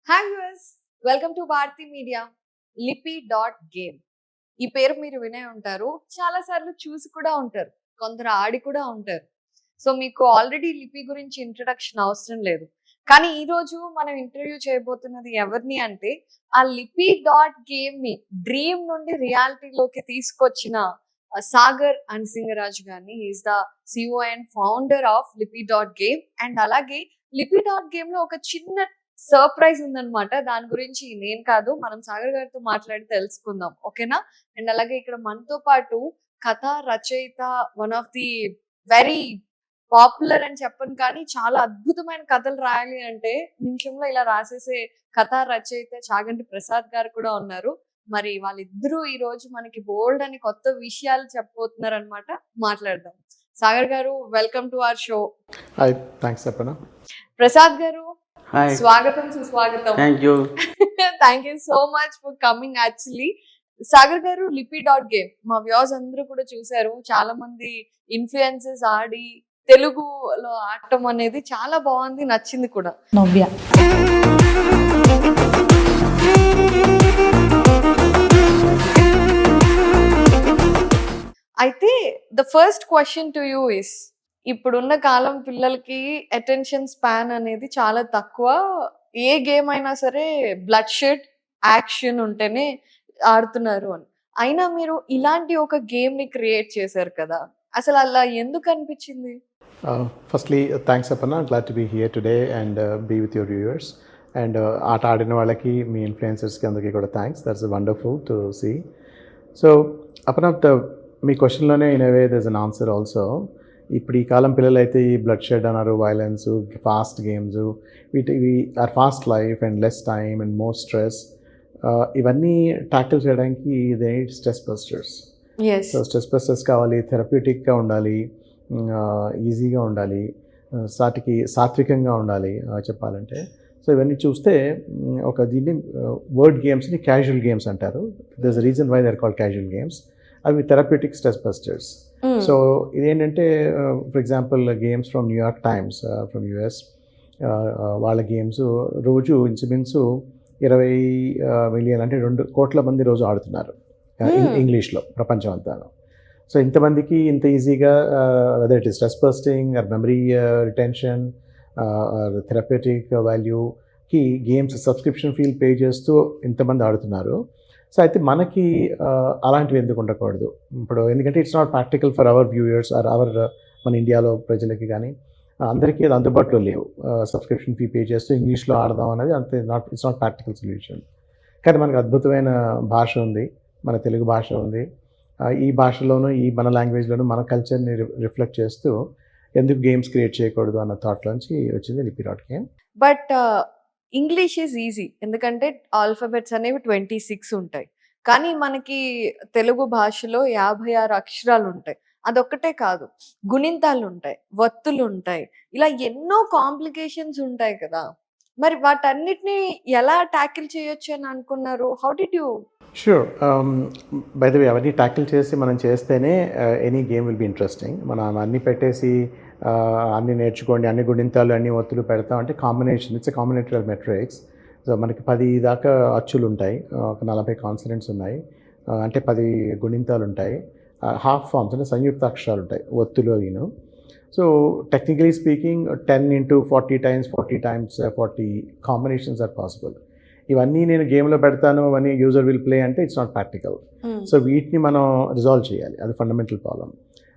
Hi us, welcome to Bharati media. Lipi game ఈ పేరు మీరు వినే ఉంటారు, చాలా సార్లు చూసి కూడా ఉంటారు, కొందరు ఆడి కూడా ఉంటారు. సో మీకు ఆల్రెడీ లిపి గురించి ఇంట్రడక్షన్ అవసరం లేదు. కానీ ఈ రోజు మనం ఇంటర్వ్యూ చేయబోతున్నది ఎవరిని అంటే, ఆ లిపి.గేమ్ ని డ్రీమ్ నుండి రియాలిటీలోకి తీసుకొచ్చిన సాగర్ అండ్ సింగరాజ్ గారిని. Is the CEO and founder of Lipi game. And అలాగే లిపి.గేమ్ లో ఒక చిన్న సర్ప్రైజ్ ఉందన్నమాట. దాని గురించి నేను కాదు, మనం సాగర్ గారితో మాట్లాడి తెలుసుకుందాం, ఓకేనా? అండ్ అలాగే ఇక్కడ మనతో పాటు కథ రచయిత, one of the very popular అని చెప్పను కానీ చాలా అద్భుతమైన కథలు రాయాలి అంటే నిమిషంలో ఇలా రాసేసే కథా రచయిత చాగంటి ప్రసాద్ గారు కూడా ఉన్నారు. మరి వాళ్ళిద్దరూ ఈ రోజు మనకి బోల్డ్ అని కొత్త విషయాలు చెప్పబోతున్నారు అనమాట. మాట్లాడదాం. సాగర్ గారు, welcome to our show. Hi, thanks చెప్పనా. ప్రసాద్ గారు, హాయ్, స్వాగతం, సుస్వాగతం. Thank you. Thank you so much for coming. Actually Sagar గారు, లిపి.గేమ్ మా వ్యూస్ అందరూ కూడా చూశారు. చాలా మంది ఇన్ఫ్లుయెన్సెస్ ఆడి తెలుగులో ఆడటం అనేది చాలా బాగుంది, నచ్చింది కూడా. నవ్య అయితే the first question to you is, ఇప్పుడున్న కాలం పిల్లలకి అటెన్షన్ స్పాన్ అనేది చాలా తక్కువ. ఏ గేమ్ అయినా సరే బ్లడ్ షెడ్, యాక్షన్ ఉంటేనే ఆడుతున్నారు అని. అయినా మీరు ఇలాంటి ఒక గేమ్ ని క్రియేట్ చేశారు కదా, అసలు అలా ఎందుకు అనిపించింది? Firstly thanks Aparna, glad to be here today and be with your viewers. And ఆట ఆడిన వాళ్ళకి, మీ ఇన్ఫ్లుయెన్సర్స్కి అందరికీ కూడా thanks. That's wonderful to see. So Aparna, మీ క్వశ్చన్లోనే in a way there's an answer also. ఇప్పుడు ఈ కాలం పిల్లలు అయితే ఈ బ్లడ్ షెడ్ అన్నారు, వైలెన్స్, ఫాస్ట్ గేమ్స్, ఇవి are fast life and less time and more stress. ఇవన్నీ ట్యాకిల్ చేయడానికి they need stress busters. So stress busters కావాలి, థెరప్యూటిక్గా ఉండాలి, ఈజీగా ఉండాలి, సాత్వికంగా ఉండాలి చెప్పాలంటే. సో ఇవన్నీ చూస్తే ఒక దీన్ని వర్డ్ గేమ్స్ని క్యాజువల్ గేమ్స్ అంటారు. There's a reason why they are called casual games. అవి థెరప్యూటిక్ స్ట్రెస్ బస్టర్స్. సో ఇదేంటంటే for example games from New York times from US, వాళ్ళ గేమ్స్ రోజు ఇంచుమించు 20 మిలియన్ అంటే 2 కోట్ల మంది రోజు ఆడుతున్నారు ఇంగ్లీష్లో, ప్రపంచం అంతా. సో ఇంతమందికి ఇంత ఈజీగా whether it is stress busting or memory retention therapeutic వాల్యూకి గేమ్స్ సబ్స్క్రిప్షన్ ఫీల్ పే చేస్తూ ఇంతమంది ఆడుతున్నారు. సో అయితే మనకి అలాంటివి ఎందుకు ఉండకూడదు ఇప్పుడు? ఎందుకంటే it's not practical for our viewers or మన ఇండియాలో ప్రజలకి కానీ అందరికీ అది అందుబాటులో లేవు. సబ్స్క్రిప్షన్ ఫీ పే చేస్తూ ఇంగ్లీష్లో ఆడదాం అనేది అంతే, ఇట్స్ నాట్ ప్రాక్టికల్ సొల్యూషన్. కానీ మనకు అద్భుతమైన భాష ఉంది, మన తెలుగు భాష ఉంది. ఈ భాషలోనూ, ఈ మన లాంగ్వేజ్లోనూ మన కల్చర్ని రిఫ్లెక్ట్ చేస్తూ ఎందుకు గేమ్స్ క్రియేట్ చేయకూడదు అన్న థాట్లోంచి వచ్చింది లిపి.గేమ్. బట్ ఇంగ్లీష్ ఈజ్ ఈజీ, ఎందుకంటే ఆల్ఫాబెట్స్ అనేవి 26 ఉంటాయి. కానీ మనకి తెలుగు భాషలో 56 అక్షరాలు ఉంటాయి. అదొక్కటే కాదు, గుణింతాలు ఉంటాయి, వత్తులు ఉంటాయి, ఇలా ఎన్నో కాంప్లికేషన్స్ ఉంటాయి కదా. మరి వాటన్నిటిని ఎలా ట్యాకిల్ చేయొచ్చు అని అనుకున్నారు? How did you? Sure. By the way, అవన్నీ ట్యాకిల్ చేసి మనం చేస్తేనే any game will be interesting. మనం అన్నీ పెట్టేసి అన్నీ నేర్చుకోండి, అన్ని గుణింతాలు, అన్ని ఒత్తులు పెడతాం అంటే combination, it's a combinatory matrix. So మనకి 10 దాకా అచ్చులు ఉంటాయి, ఒక 40 కాన్సనెంట్స్ ఉన్నాయి, అంటే 10 గుణింతాలు ఉంటాయి, హాఫ్ ఫార్మ్స్ అంటే సంయుక్త అక్షరాలు ఉంటాయి, ఒత్తులు అవిను. So technically speaking 10 into 40 times 40 combinations are possible. ఇవన్నీ నేను గేమ్లో పెడతాను, అవన్నీ యూజర్ విల్ ప్లే అంటే ఇట్స్ నాట్ ప్రాక్టికల్. సో వీటిని మనం రిజాల్వ్ చేయాలి, అది ఫండమెంటల్ ప్రాబ్లం.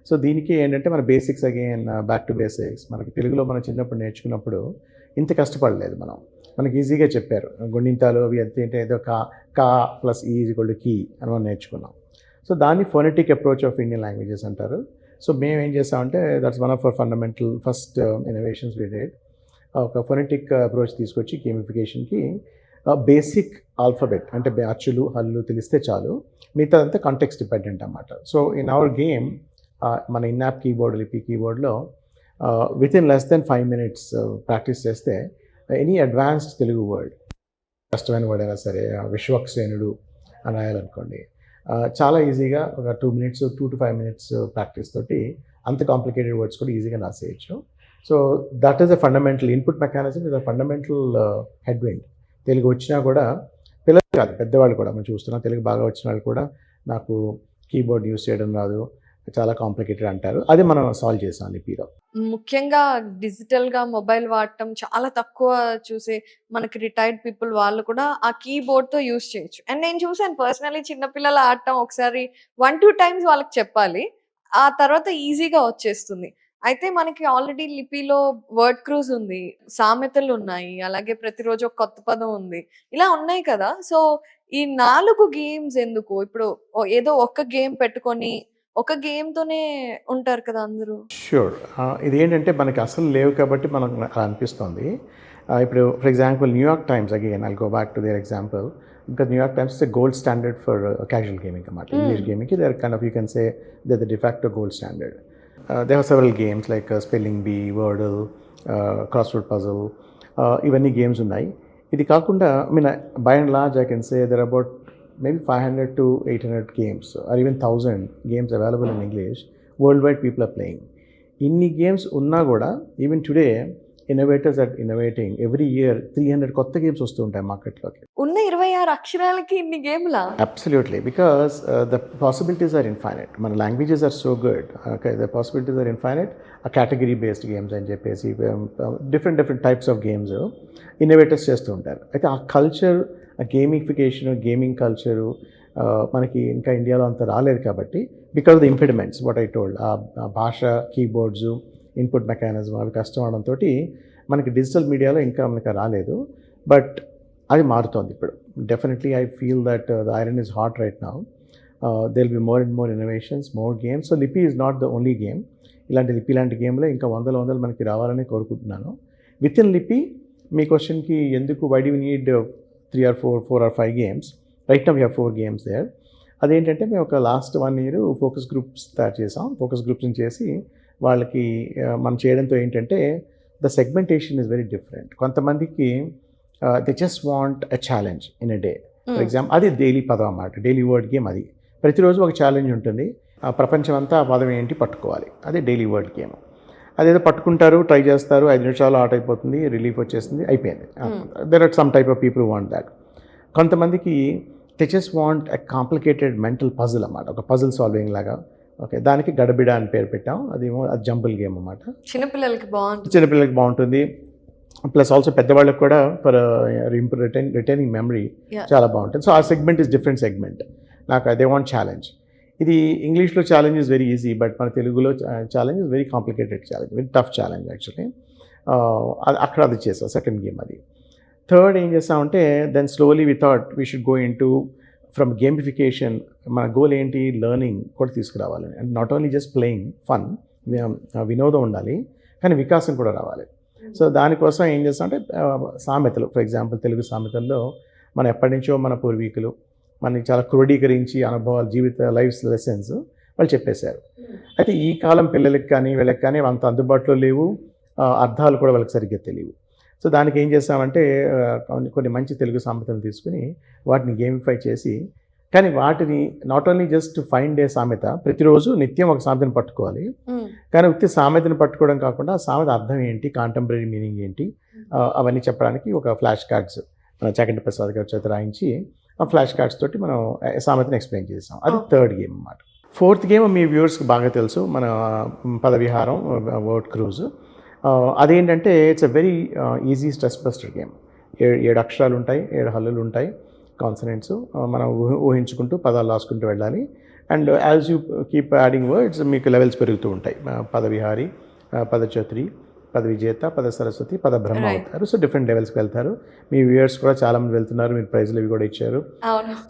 సో దీనికి ఏంటంటే మన basics, again back to basics. మనకి తెలుగులో మనం చిన్నప్పుడు నేర్చుకున్నప్పుడు ఇంత కష్టపడలేదు మనం, మనకి ఈజీగా చెప్పారు. గుణింతాలు అవి ఎంత ఏంటి, ఏదో కా ప్లస్ ఈ ఈజ్ ఈక్వల్ టు కీ అని మనం నేర్చుకున్నాం. సో దాన్ని phonetic approach of Indian languages అంటారు. సో మేము ఏం చేస్తామంటే, that's one of our fundamental first innovations we did. ఒక ఫోనెటిక్ అప్రోచ్ తీసుకొచ్చి గేమిఫికేషన్కి బేసిక్ ఆల్ఫాబెట్ అంటే అచ్చులు, హల్లు తెలిస్తే చాలు, మిగతా అంతా కాంటెక్స్ట్ డిపెండెంట్ అన్నమాట. సో ఇన్ అవర్ గేమ్ మన ఇన్యాప్ కీబోర్డ్, లిపి కీబోర్డ్లో within less than 5 minutes practice చేస్తే ఎనీ అడ్వాన్స్డ్ తెలుగు వర్డ్, కష్టమైన వర్డ్ అయినా సరే, విశ్వక్సేనుడు అని రాయాలనుకోండి, చాలా ఈజీగా ఒక 2 minutes, 2 to 5 minutes ప్రాక్టీస్ తోటి అంత కాంప్లికేటెడ్ వర్డ్స్ కూడా ఈజీగా రాసేయచ్చు. So that is a fundamental input mechanism, is a fundamental headwind Telugu వచ్చినా కూడా పిల్లలు కాదు పెద్దవాళ్ళు కూడా మనం చూస్తున్నాం, తెలుగు బాగా వచ్చిన వాళ్ళు కూడా నాకు కీబోర్డ్ యూస్ చేయడం రాదు, చాలా కాంప్లికేటెడ్ అంటారు. అది మనం సాల్వ్ చేసాం లిపిలో. ముఖ్యంగా డిజిటల్ గా మొబైల్ వాడటం చాలా తక్కువ చూసే మనకి రిటైర్డ్ పీపుల్ వాళ్ళు కూడా ఆ కీబోర్డ్ తో యూస్ చేయొచ్చు. అండ్ నేను చూసాను పర్సనలీ చిన్నపిల్లలు ఆడటం ఒకసారి 1-2 టైమ్స్ వాళ్ళకి చెప్పాలి, ఆ తర్వాత ఈజీగా వచ్చేస్తుంది. అయితే మనకి ఆల్రెడీ లిపిలో వర్డ్ క్రూజ్ ఉంది, సామెతలు ఉన్నాయి, అలాగే ప్రతిరోజు ఒక కొత్త పదం ఉంది, ఇలా ఉన్నాయి కదా. సో ఈ 4 గేమ్స్ ఎందుకు? ఇప్పుడు ఏదో ఒక్క గేమ్ పెట్టుకొని ఒక గేమ్ తోనే ఉంటారు కదా అందరూ. ష్యూర్. ఇదేంటంటే మనకి అసలు లేవు కాబట్టి మనకు అలా అనిపిస్తుంది. ఇప్పుడు for example New York times, again I'll go back to their example, because New York times is a gold standard for casual gaming అన్నమాట. ఇంగ్లీష్ గేమింగ్కి they are kind of, you can say they the de facto gold standard. They have several games like spelling bee, Wordle, crossword puzzle, ఇవన్నీ గేమ్స్ ఉన్నాయి. ఇది కాకుండా by and large I can say there about maybe 500 to 800 games or even 1000 games available in English. Worldwide people are playing. Inni games unna kuda even today innovators are innovating. Every year 300 kotta games vastu untayi market loki. Unna 26 అక్షరాలకి ఇన్ని గేమ్లా? Absolutely, because the possibilities are infinite. Mana languages are so good. Okay, the possibilities are infinite. A category based games and చెప్పేసి different types of games innovators చేస్తూ ఉంటారు. అయితే ఆ culture, gamification, gaming culture మనకి ఇంకా ఇండియాలో అంత రాలేదు కాబట్టి, because of the impediments what I told, ఆ భాష, కీబోర్డ్స్, ఇన్పుట్ మెకానిజం అవి కష్టం అవడంతో మనకి డిజిటల్ మీడియాలో ఇంకా మనకి రాలేదు. బట్ అది మారుతోంది ఇప్పుడు. Definitely I feel that the iron is hot right now. There will be more and more innovations, more games. So Lipi is not the only game. ఇలాంటి లిపి లాంటి గేమ్లో ఇంకా వందలు మనకి రావాలని కోరుకుంటున్నాను. విత్ ఇన్ లిపి, మీ క్వశ్చన్కి ఎందుకు why do need 3 or 4 or 5 games. Right now we have 4 games there. అదేంటంటే మేము ఒక లాస్ట్ 1 year ఫోకస్ గ్రూప్స్ తయారు చేసాం. ఫోకస్ గ్రూప్స్ని చేసి వాళ్ళకి మనం చేయడంతో ఏంటంటే the segmentation is very different. కొంతమందికి they just want a challenge in a day. For example అది డైలీ పదం అన్నమాట, డైలీ వర్డ్ గేమ్. అది ప్రతిరోజు ఒక ఛాలెంజ్ ఉంటుంది. ప్రపంచం అంతా ఆ పదం ఏంటి పట్టుకోవాలి, అదే డైలీ వర్డ్ గేమ్. అదేదో పట్టుకుంటారు, ట్రై చేస్తారు, 5 నిమిషాలు ఆట అయిపోతుంది, రిలీఫ్ వచ్చేస్తుంది, అయిపోయింది. There are some type of people want that. కొంతమందికి they just want a complicated mental puzzle అన్నమాట, ఒక పజిల్ సాల్వింగ్ లాగా. ఓకే, దానికి గడబిడ అని పేరు పెట్టాం. అది జంబుల్ గేమ్ అన్నమాట. చిన్నపిల్లలకి బాగుంటుంది, ప్లస్ ఆల్సో పెద్దవాళ్ళకి కూడా ఫర్ రిటైనింగ్ మెమరీ చాలా బాగుంటుంది. సో ఆ సెగ్మెంట్ ఇస్ డిఫరెంట్ సెగ్మెంట్. నాకు దే వాంట్ ఛాలెంజ్. ఇది ఇంగ్లీష్లో challenge is very easy, but మన తెలుగులో challenge is very complicated challenge, very tough challenge actually. అక్కడ అది చేసాం, సెకండ్ గేమ్ అది. థర్డ్ ఏం చేస్తామంటే then slowly we thought we should go into from gamification. మన గోల్ ఏంటి, లెర్నింగ్ కూడా తీసుకురావాలని. And not only just playing fun, వినోదం ఉండాలి, కానీ వికాసం కూడా రావాలి. సో దానికోసం ఏం చేస్తామంటే సామెతలు, ఫర్ ఎగ్జాంపుల్ తెలుగు సామెతల్లో మనం ఎప్పటి నుంచో మన పూర్వీకులు మనకి చాలా క్రోడీకరించి అనుభవాలు, జీవిత లైఫ్ లెసన్స్ వాళ్ళు చెప్పేశారు. అయితే ఈ కాలం పిల్లలకి కానీ వీళ్ళకి కానీ అంత అందుబాటులో లేవు, అర్థాలు కూడా వాళ్ళకి సరిగ్గా తెలియవు. సో దానికి ఏం చేస్తామంటే కొన్ని మంచి తెలుగు సామెతలు తీసుకుని వాటిని గేమిఫై చేసి, కానీ వాటిని not only just find a సామెత, ప్రతిరోజు నిత్యం ఒక సామెతను పట్టుకోవాలి. కానీ ఉత్తి సామెతను పట్టుకోవడం కాకుండా ఆ సామెత అర్థం ఏంటి, కాంటెంపరీ మీనింగ్ ఏంటి, అవన్నీ చెప్పడానికి ఒక ఫ్లాష్ కార్డ్స్ చాగంటి ప్రసాద్ గారి చేత రాయించి ఆ ఫ్లాష్ కార్డ్స్ తోటి మనం సామెతను ఎక్స్ప్లెయిన్ చేసాం. అది థర్డ్ గేమ్ అన్నమాట. ఫోర్త్ గేమ్ మీ వ్యూవర్స్కి బాగా తెలుసు, మన పదవిహారం, వర్డ్ క్రూజ్. అదేంటంటే it's a very easy stress buster game. 7 అక్షరాలు ఉంటాయి, 7 హల్లులు ఉంటాయి, కాన్సనెంట్స్. మనం ఊహించుకుంటూ పదాలు రాసుకుంటూ వెళ్ళాలి. And as you keep adding words మీకు లెవెల్స్ పెరుగుతూ ఉంటాయి. పదవిహారి, పదచత్రి, పద విజేత, పద సరస్వతి, పద బ్రహ్మ అవుతారు. సో డిఫరెంట్ లెవెల్స్కి వెళ్తారు. మీ వ్యూయర్స్ కూడా చాలామంది వెళ్తున్నారు, మీరు ప్రైజ్లు అవి కూడా ఇచ్చారు.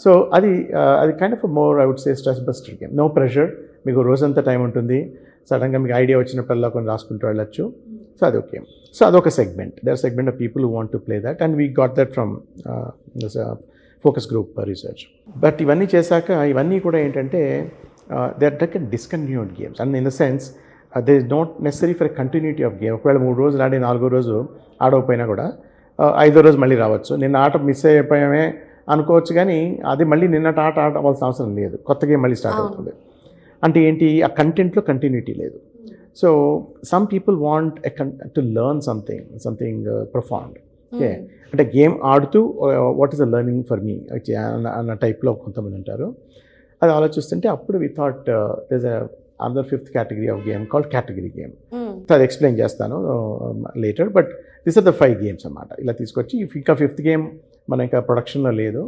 సో అది kind of more I would say stress buster game. No pressure, మీకు రోజంతా టైం ఉంటుంది, సడన్గా మీకు ఐడియా వచ్చినప్పుడల్లా కొన్ని రాసుకుంటూ వెళ్ళచ్చు. సో అది ఓకే. సో అదొక segment. There segment of people who want to play that, and we got that from focus group research. But ఇవన్నీ చేశాక ఇవన్నీ కూడా ఏంటంటే they are like discontinued games. And in the sense they is not necessary for continuity of game. ఒకవేళ 3 రోజులు ఆడి 4వ రోజు ఆడకపోయినా కూడా 5వ రోజు మళ్ళీ రావచ్చు. నిన్న ఆట మిస్ అయిపోయామే అనుకోవచ్చు, కానీ అది మళ్ళీ నిన్నటి ఆట ఆడవలసిన అవసరం లేదు, కొత్త గేమ్ మళ్ళీ స్టార్ట్ అవుతుంది. అంటే ఏంటి, ఆ కంటెంట్లో కంటిన్యూటీ లేదు. So some people want to learn something profound. Okay, అంటే గేమ్ ఆడుతూ what is the learning for me అన్న టైప్లో కొంతమంది ఉంటారు. అది ఆలోచిస్తుంటే అప్పుడు we thought these other 5th category of game called category game. So అది ఎక్స్ప్లెయిన్ చేస్తాను later. But this are the 5 games అన్నమాట. ఇలా తీసుకొచ్చి ఇంకా 5th గేమ్ మన ఇంకా ప్రొడక్షన్లో లేదు,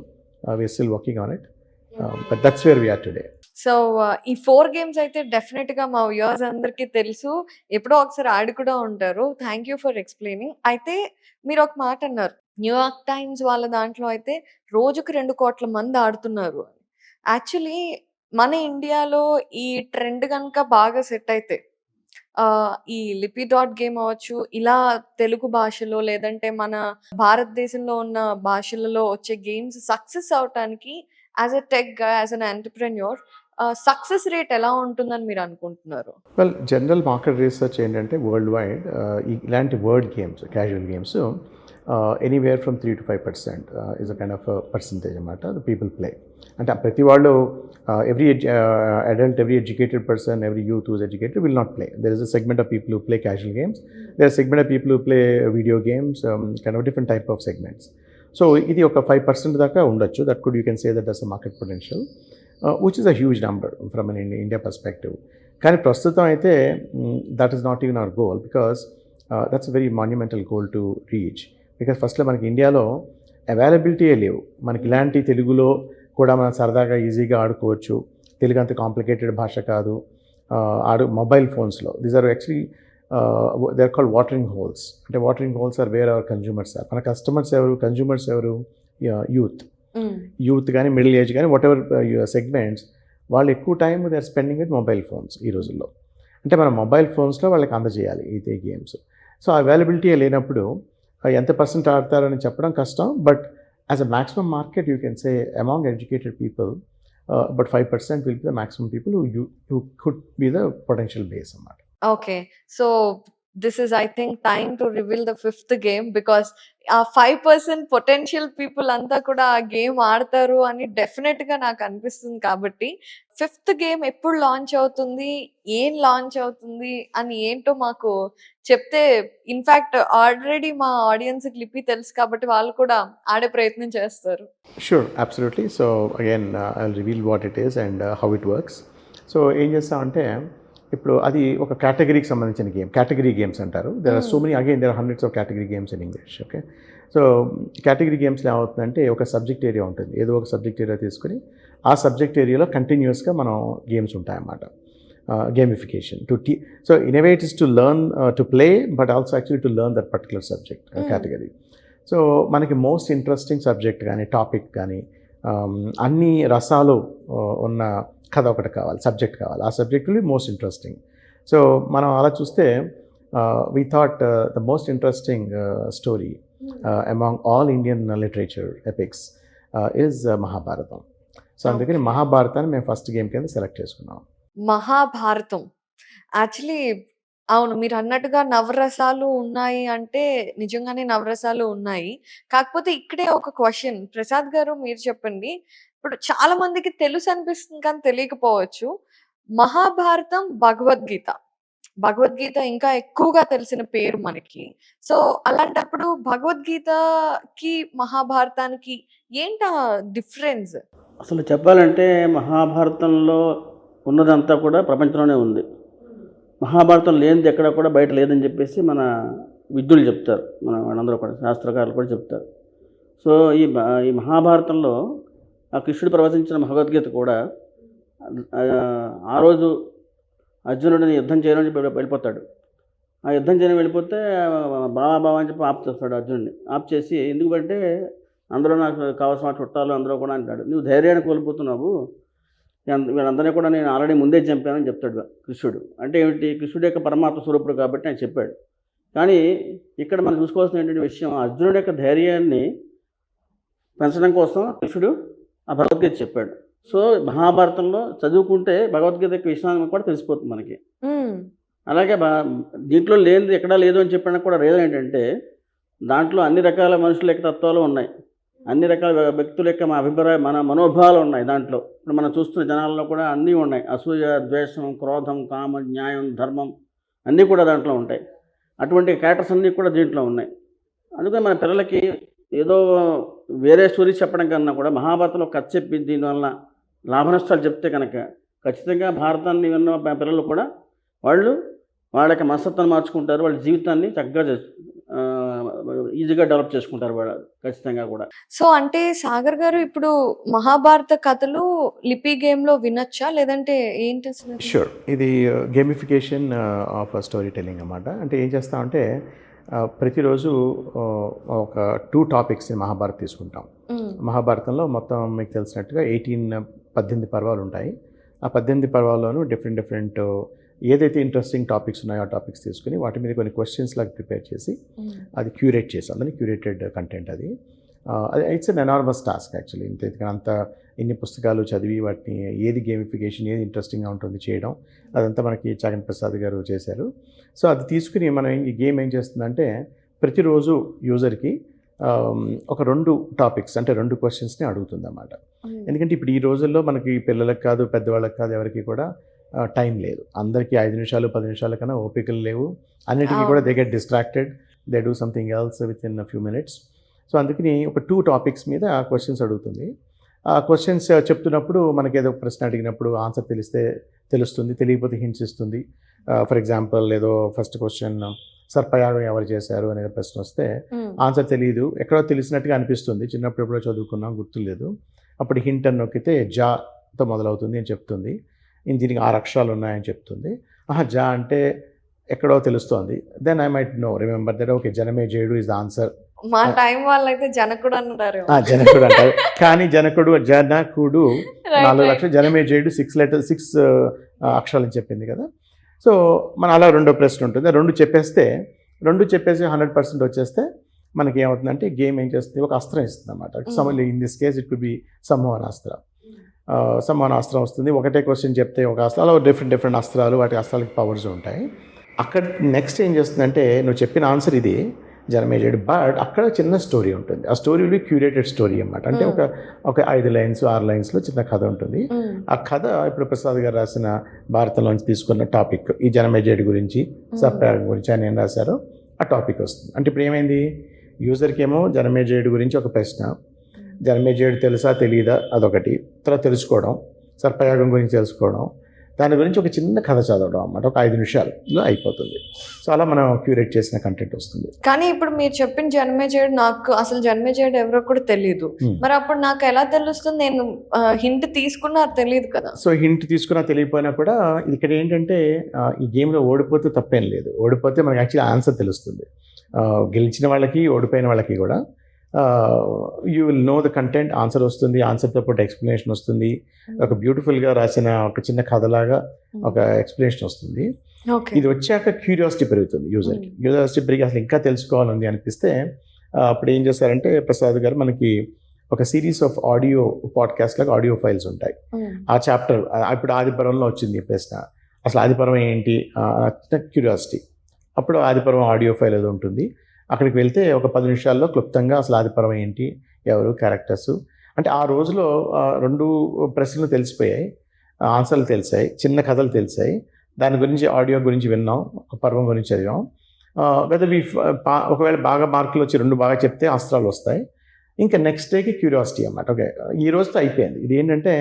we're still working on it, but that's where we're today. So ఈ 4 గేమ్స్ అయితే డెఫినెట్ గా మా వ్యూవర్స్ అందరికీ తెలుసు, ఎప్పుడో ఒకసారి ఆడి కూడా ఉంటారు. Thank you for explaining. అయితే మీరు ఒక మాట అన్నారు, న్యూయార్క్ టైమ్స్ వాళ్ళ దాంట్లో అయితే రోజుకు 2 కోట్ల మంది ఆడుతున్నారు అని. యాక్చువల్లీ మన ఇండియాలో ఈ ట్రెండ్ కనుక బాగా సెట్ అయితే ఈ లిపి డాట్ గేమ్ అవ్వచ్చు, ఇలా తెలుగు భాషలో లేదంటే మన భారతదేశంలో ఉన్న భాషలలో వచ్చే గేమ్స్ సక్సెస్ అవటానికి యాజ్ ఎ టెక్ గా, as an entrepreneur, success rate ఎలా ఉంటుందని మీరు అనుకుంటున్నారు? వెల్, జనరల్ మార్కెట్ రీసెర్చ్ ఏంటంటే వరల్డ్ వైడ్ ఇలాంటి word games, casual games anywhere from 3 to 5% is a kind of percentage అన్నమాట ద పీపుల్ ప్లే. అంటే ప్రతి వాళ్ళు every adult, every educated person, every youth who's educated will not play. There is a segment of people who play casual games, there is segment of people who play video games, kind of different type of segments. So ఇది ఒక 5% దాకా ఉండొచ్చు. That could you can say that that's a market potential, which is a huge number from an India perspective. కానీ ప్రస్తుతం అయితే that is not even hour goal, because that's a very monumental goal to reach. Because ఫస్ట్లో మనకి ఇండియాలో అవైలబిలిటీయే లేవు. మనకి ఇలాంటి తెలుగులో కూడా మనం సరదాగా ఈజీగా ఆడుకోవచ్చు. తెలుగు అంత కాంప్లికేటెడ్ భాష కాదు. మొబైల్ ఫోన్స్లో these are actually they are called watering holes. అంటే watering holes are where our consumers are. మన కస్టమర్స్ ఎవరు, కన్జ్యూమర్స్ ఎవరు? యూత్ కానీ, మిడిల్ ఏజ్ కానీ, వాట్ ఎవర్ సెగ్మెంట్స్, వాళ్ళు ఎక్కువ time they are spending with mobile phones ఈ రోజుల్లో. అంటే మనం మొబైల్ ఫోన్స్లో వాళ్ళకి అందజేయాలి ఈ గేమ్స్. సో అవైలబిలిటీ లేనప్పుడు ఎంత పర్సెంట్ ఆడతారని చెప్పడం కష్టం. But as a maximum market you can say among educated people but 5% will be the maximum people who could be the potential base అన్నమాట. Okay, so this is I think time to reveal the 5th game, because 5% potential people అంతా కూడా ఆ game ఆడతారు అని definite గా నాకు అనిపిస్తుంది. కాబట్టి 5th గేమ్ ఎప్పుడు లాంచ్ అవుతుంది, ఏం లాంచ్ అవుతుంది అని ఏంటో మాకు చెప్తే, ఇన్ఫాక్ట్ ఆల్రెడీ మా ఆడియన్స్ కి లిపి తెలుసు కాబట్టి వాళ్ళు కూడా ఆడే ప్రయత్నం చేస్తారు. Sure, absolutely. So again I will reveal what it is and how it works. So ఏం చేస్తామంటే, ఇప్పుడు అది ఒక కేటగిరీకి సంబంధించిన గేమ్, కేటగిరీ గేమ్స్ అంటారు. There are so many, again there are hundreds of category games in English. Okay, so category గేమ్స్లో ఏమవుతుందంటే ఒక సబ్జెక్ట్ ఏరియా ఉంటుంది. ఏదో ఒక సబ్జెక్ట్ ఏరియా తీసుకుని ఆ సబ్జెక్ట్ ఏరియాలో కంటిన్యూస్గా మనం గేమ్స్ ఉంటాయన్నమాట. Gamification so in a way it is to learn to play, but also actually to learn that particular subject category. So మనకి మోస్ట్ ఇంట్రెస్టింగ్ సబ్జెక్ట్ కానీ, టాపిక్ కానీ, అన్ని రసాలు ఉన్న కథ ఒకటి కావాలి, సబ్జెక్ట్ కావాలి. ఆ subject will be most interesting. So మనం అలా చూస్తే we thought the most interesting story among all Indian literature epics is Mahabharatam. So అందుకని మహాభారతాన్ని మేము ఫస్ట్ గేమ్ కింద సెలెక్ట్ చేసుకున్నాం. మహాభారతం యాక్చువల్లీ అవును, మీరు అన్నట్టుగా నవరసాలు ఉన్నాయి అంటే నిజంగానే నవరసాలు ఉన్నాయి. కాకపోతే ఇక్కడే ఒక క్వశ్చన్, ప్రసాద్ గారు మీరు చెప్పండి. ఇప్పుడు చాలా మందికి తెలుసు అనిపిస్తుంది కానీ తెలియకపోవచ్చు. మహాభారతం, భగవద్గీత ఇంకా ఎక్కువగా తెలిసిన పేరు మనకి. సో అలాంటప్పుడు భగవద్గీతకి మహాభారతానికి ఏంట డిఫరెన్స్? అసలు చెప్పాలంటే మహాభారతంలో ఉన్నదంతా కూడా ప్రపంచంలోనే ఉంది. మహాభారతం లేనిది ఎక్కడ కూడా బయట లేదని చెప్పేసి మన విద్యులు చెప్తారు, మన వాళ్ళందరూ కూడా శాస్త్రకారులు కూడా చెప్తారు. సో ఈ మహాభారతంలో ఆ కృష్ణుడు ప్రవచించిన భగవద్గీత కూడా ఆ రోజు అర్జునుడిని యుద్ధం చేయడం చెప్పి వెళ్ళిపోతాడు. ఆ యుద్ధం చేయడం వెళ్ళిపోతే బావా అని చెప్పి ఆప్ చేస్తాడు అర్జునుడిని. ఆప్ చేసి ఎందుకంటే అందరూ నాకు కావాల్సిన చుట్టాలు అందరూ కూడా అంటాడు, నువ్వు ధైర్యాన్ని కోల్పోతున్నావు, వీళ్ళందరినీ కూడా నేను ఆల్రెడీ ముందే చంపానని చెప్తాడు కృష్ణుడు. అంటే ఏమిటి, కృష్ణుడు యొక్క పరమాత్మ స్వరూపుడు కాబట్టి ఆయన చెప్పాడు. కానీ ఇక్కడ మనం చూసుకోవాల్సినటువంటి విషయం, అర్జునుడి యొక్క ధైర్యాన్ని పెంచడం కోసం కృష్ణుడు ఆ భగవద్గీత చెప్పాడు. సో మహాభారతంలో చదువుకుంటే భగవద్గీత యొక్క విషయాన్ని కూడా తెలిసిపోతుంది మనకి. అలాగే దీంట్లో లేనిది ఎక్కడా లేదు అని చెప్పడానికి కూడా రీజన్ ఏంటంటే, దాంట్లో అన్ని రకాల మనుషుల యొక్క తత్వాలు ఉన్నాయి, అన్ని రకాల వ్యక్తుల యొక్క అభిప్రాయం, మన మనోభావాలు ఉన్నాయి దాంట్లో. ఇప్పుడు మనం చూస్తున్న జనాల్లో కూడా అన్నీ ఉన్నాయి. అసూయ, ద్వేషం, క్రోధం, కామం, న్యాయం, ధర్మం అన్నీ కూడా దాంట్లో ఉంటాయి. అటువంటి క్యారెక్టర్స్ అన్నీ కూడా దీంట్లో ఉన్నాయి. అందుకని మన పిల్లలకి ఏదో వేరే స్టోరీస్ చెప్పడం కన్నా కూడా మహాభారతంలో కథ చెప్పి దీనివల్ల లాభ నష్టాలు చెప్తే కనుక ఖచ్చితంగా భారతాన్ని విన్న పిల్లలు కూడా వాళ్ళ యొక్క మనస్తత్వాన్ని మార్చుకుంటారు, వాళ్ళ జీవితాన్ని చక్కగా ఈజీగా డెవలప్ చేసుకుంటారు వాళ్ళు ఖచ్చితంగా కూడా. సో అంటే సాగర్ గారు ఇప్పుడు మహాభారత కథలు లిపి గేమ్ లో వినొచ్చా లేదంటే ఏంటి అసలు? షూర్, ఇది గేమిఫికేషన్ ఆఫ్ స్టోరీ టెల్లింగ్ అన్నమాట. అంటే ఏం చేస్తామంటే ప్రతిరోజు ఒక 2 టాపిక్స్ మహాభారత్ తీసుకుంటాం. మహాభారతంలో మొత్తం మీకు తెలిసినట్టుగా 18 పర్వాలు ఉంటాయి. ఆ 18 పర్వాల్లోనూ డిఫరెంట్ ఏదైతే ఇంట్రెస్టింగ్ టాపిక్స్ ఉన్నాయో ఆ టాపిక్స్ తీసుకుని వాటి మీద కొన్ని క్వశ్చన్స్ లాగా ప్రిపేర్ చేసి అది క్యూరేట్ చేసాం. అందులో క్యూరేటెడ్ కంటెంట్ అది it's an enormous task actually. అంత ఇన్ని పుస్తకాలు చదివి వాటిని ఏది గేమిఫికేషన్ ఏది ఇంట్రెస్టింగ్గా ఉంటుంది చేయడం అదంతా మనకి చాగంటి ప్రసాద్ గారు చేశారు. సో అది తీసుకుని మనం ఈ గేమ్ ఏం చేస్తుందంటే ప్రతిరోజు యూజర్కి ఒక 2 టాపిక్స్ అంటే 2 క్వశ్చన్స్ని అడుగుతుంది అన్నమాట. ఎందుకంటే ఇప్పుడు ఈ రోజుల్లో మనకి పిల్లలకు కాదు పెద్దవాళ్ళకి కాదు ఎవరికి కూడా టైం లేదు. అందరికీ 5 నిమిషాలు 10 నిమిషాల కన్నా ఓపికలు లేవు. అన్నిటికీ కూడా they get distracted, they do something else with in few minutes. So అందుకని ఒక 2 టాపిక్స్ మీద క్వశ్చన్స్ అడుగుతుంది. ఆ క్వశ్చన్స్ చెప్తున్నప్పుడు మనకి ఏదో ప్రశ్న అడిగినప్పుడు ఆన్సర్ తెలిస్తే తెలుస్తుంది, తెలియకపోతే హింట్స్ ఇస్తుంది. ఫర్ ఎగ్జాంపుల్ ఏదో ఫస్ట్ క్వశ్చన్ సర్పయాగం ఎవరు చేశారు అనేది ప్రశ్న వస్తే ఆన్సర్ తెలియదు, ఎక్కడో తెలిసినట్టుగా అనిపిస్తుంది, చిన్నప్పుడు ఎప్పుడో చదువుకున్నాం గుర్తులేదు. అప్పుడు హింట్ అని నొక్కితే జాతో మొదలవుతుంది అని చెప్తుంది. దీనికి 6 అక్షరాలు ఉన్నాయని చెప్తుంది. జా అంటే ఎక్కడో తెలుస్తోంది. Then I might know remember that okay జనమేజయుడు ఇస్ ద ఆన్సర్. మా టైం వాళ్ళైతే జనకుడు అంటారు. జనకుడు అంటారు కానీ జనకుడు 4 లక్షలు, జనమేజయుడు 6 అక్షరాలు అని చెప్పింది కదా. సో మన అలా 2వ ప్రశ్న ఉంటుంది. 2 చెప్పేసి 100% వచ్చేస్తే మనకి ఏమవుతుందంటే గేమ్ ఏం చేస్తుంది, ఒక అస్త్రం ఇస్తుంది అన్నమాట. In this case it could be సంమోహనాస్త్రం. సంమోహనాస్త్రం వస్తుంది. ఒకటే క్వశ్చన్ చెప్తే ఒక అస్త్రం, అలా డిఫరెంట్ అస్త్రాలు, వాటి అస్త్రాలకి పవర్స్ ఉంటాయి. అక్కడ నెక్స్ట్ ఏం చేస్తుందంటే నువ్వు చెప్పిన ఆన్సర్ ఇది జనమేజయుడు, బట్ అక్కడ చిన్న స్టోరీ ఉంటుంది. ఆ story will be curated story అన్నమాట. అంటే ఒక 5 లైన్స్ 6 లైన్స్లో చిన్న కథ ఉంటుంది. ఆ కథ ఇప్పుడు ప్రసాద్ గారు రాసిన భారతంలోంచి తీసుకున్న టాపిక్ ఈ జనమేజయుడు గురించి సర్పయాగం గురించి ఆయన ఏం రాశారో ఆ టాపిక్ వస్తుంది. అంటే ఇప్పుడు ఏమైంది, యూజర్కి ఏమో జనమేజయుడు గురించి ఒక ప్రశ్న, జనమేజయుడు తెలుసా తెలియదా అదొకటి, తర్వాత తెలుసుకోవడం, సర్పయాగం గురించి తెలుసుకోవడం, దాని గురించి ఒక చిన్న కథ చదవడం అన్నమాట. ఒక 5 నిమిషాల్లో అయిపోతుంది. సో అలా మనం క్యూరేట్ చేసిన కంటెంట్ వస్తుంది. కానీ ఇప్పుడు మీరు చెప్పిన జనమేజయుడు నాకు అసలు జనమేజయుడు ఎవరో కూడా తెలియదు. మరి అప్పుడు నాకు ఎలా తెలుస్తుంది? నేను హింట్ తీసుకున్నా తెలియదు కదా. సో హింట్ తీసుకున్నా తెలియపోయినా కూడా ఇక్కడ ఏంటంటే ఈ గేమ్లో ఓడిపోతే తప్పేం లేదు. ఓడిపోతే మనకి యాక్చువల్లీ ఆన్సర్ తెలుస్తుంది. గెలిచిన వాళ్ళకి ఓడిపోయిన వాళ్ళకి కూడా you will know the content, answer వస్తుంది, ఆన్సర్తో పాటు ఎక్స్ప్లెనేషన్ వస్తుంది, ఒక బ్యూటిఫుల్గా రాసిన ఒక చిన్న కథలాగా ఒక ఎక్స్ప్లెనేషన్ వస్తుంది. ఇది వచ్చాక క్యూరియాసిటీ పెరుగుతుంది యూజర్కి. క్యూరియాసిటీ పెరిగి అసలు ఇంకా తెలుసుకోవాలని అనిపిస్తే అప్పుడు ఏం చేస్తారంటే ప్రసాద్ గారు మనకి ఒక సిరీస్ ఆఫ్ ఆడియో పాడ్కాస్ట్ లాగా ఆడియో ఫైల్స్ ఉంటాయి. ఆ చాప్టర్ ఇప్పుడు ఆదిపర్వంలో వచ్చింది ఈ ప్రశ్న, అసలు ఆదిపర్వం ఏంటి క్యూరియాసిటీ, అప్పుడు ఆదిపర్వం ఆడియో ఫైల్ ఏదో ఉంటుంది. అక్కడికి వెళ్తే ఒక 10 నిమిషాల్లో క్లుప్తంగా అసలు ఆదిపర్వం ఏంటి, ఎవరు క్యారెక్టర్స్, అంటే ఆ రోజులో 2 ప్రశ్నలు తెలిసిపోయాయి, ఆన్సర్లు తెలిసాయి, చిన్న కథలు తెలిసాయి, దాని గురించి ఆడియో గురించి విన్నాం, పర్వం గురించి చదివాం. వెదర్ ఒకవేళ బాగా మార్కులు వచ్చి 2 బాగా చెప్తే అస్త్రాలు వస్తాయి. ఇంకా నెక్స్ట్ డేకి క్యూరియాసిటీ అన్నమాట. ఓకే ఈ రోజుతో అయిపోయింది. ఇది ఏంటంటే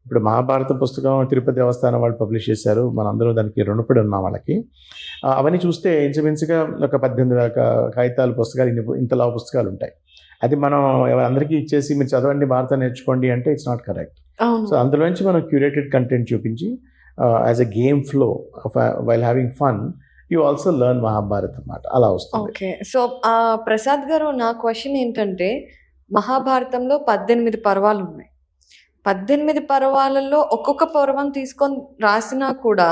ఇప్పుడు మహాభారత పుస్తకం తిరుపతి దేవస్థానం వాళ్ళు పబ్లిష్ చేశారు, మనందరూ దానికి రుణపడి ఉన్నాం వాళ్ళకి. అవన్నీ చూస్తే ఇంచుమించుగా ఒక 18,000 కాగితాలు పుస్తకాలు, ఇంతలా పుస్తకాలు ఉంటాయి. అది మనం ఎవరందరికీ ఇచ్చేసి మీరు చదవండి భారతం నేర్చుకోండి అంటే ఇట్స్ నాట్ కరెక్ట్. సో అందులోంచి మనం క్యూరేటెడ్ కంటెంట్ చూపించి as a game flow while having fun you also learn Mahabharat అన్నమాట. అలా వస్తుంది. ఓకే. సో ప్రసాద్ గారు నా క్వశ్చన్ ఏంటంటే మహాభారతంలో 18 పర్వాలు ఉన్నాయి. 18 పర్వాలలో ఒక్కొక్క పర్వం తీసుకొని రాసినా కూడా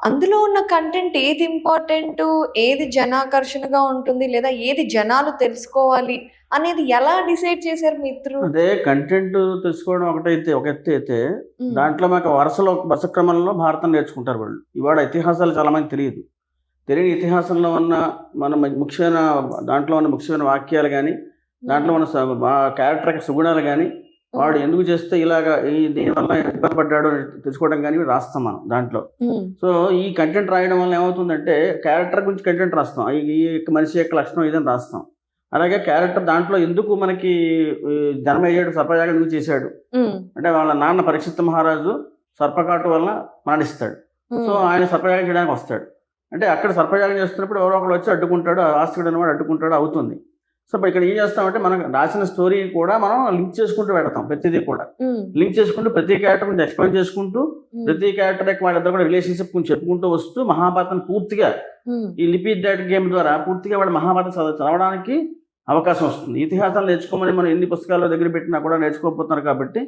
అందులో ఉన్న కంటెంట్ ఏది ఇంపార్టెంట్, ఏది జనాకర్షణగా ఉంటుంది, లేదా ఏది జనాలు తెలుసుకోవాలి అనేది ఎలా డిసైడ్ చేశారు మీ ఇద్దరు? అదే కంటెంట్ తెలుసుకోవడం ఒక ఎత్తు అయితే దాంట్లో మాకు వరుస క్రమంలో భారతం నేర్చుకుంటారు వాళ్ళు. ఇవాళ ఇతిహాసాలు చాలా మంది తెలియని ఇతిహాసంలో ఉన్న మన ముఖ్యమైన దాంట్లో ఉన్న ముఖ్యమైన వాక్యాలు కానీ, దాంట్లో ఉన్న క్యారెక్టర్ సుగుణాలు కానీ, వాడు ఎందుకు చేస్తే ఇలాగా దీనివల్ల ఇబ్బంది పడ్డాడు అని తెలుసుకోవడం కానీ రాస్తాం మనం దాంట్లో. సో ఈ కంటెంట్ రాయడం వల్ల ఏమవుతుందంటే క్యారెక్టర్ గురించి కంటెంట్ రాస్తాం, ఈ మనిషి యొక్క లక్షణం ఇదని రాస్తాం. అలాగే క్యారెక్టర్ దాంట్లో ఎందుకు మనకి జనమేజయుడు సర్పయాగం ఎందుకు చేశాడు అంటే వాళ్ళ నాన్న పరీక్షిత్ మహారాజు సర్పకాటు వలన మరణిస్తాడు. సో ఆయన సర్పయాగం చేయడానికి వస్తాడు. అంటే అక్కడ సర్పయాగం చేస్తున్నప్పుడు ఎవరో ఒకరు వచ్చి అడ్డుకుంటాడు, ఆస్తికుడు అనేవాడు అడ్డుకుంటాడు, అవుతుంది. సో ఇక్కడ ఏం చేస్తామంటే మనం రాసిన స్టోరీ కూడా మనం లింక్ చేసుకుంటూ పెడతాం. ప్రతిదీ కూడా లింక్ చేసుకుంటూ ప్రతి క్యారెక్టర్ గురించి ఎక్స్ప్లెయిన్ చేసుకుంటూ ప్రతి క్యారెక్టర్ యొక్క వాళ్ళిద్దరు కూడా రిలేషన్షిప్ గురించి చెప్పుకుంటూ వస్తూ మహాభారతం పూర్తిగా ఈ లిపి డాట్ గేమ్ ద్వారా పూర్తిగా వాళ్ళ మహాభారతం చదవడానికి అవకాశం వస్తుంది. ఇతిహాసాలు నేర్చుకోమని మనం ఎన్ని పుస్తకాల్లో దగ్గర పెట్టినా కూడా నేర్చుకోకపోతున్నారు. కాబట్టి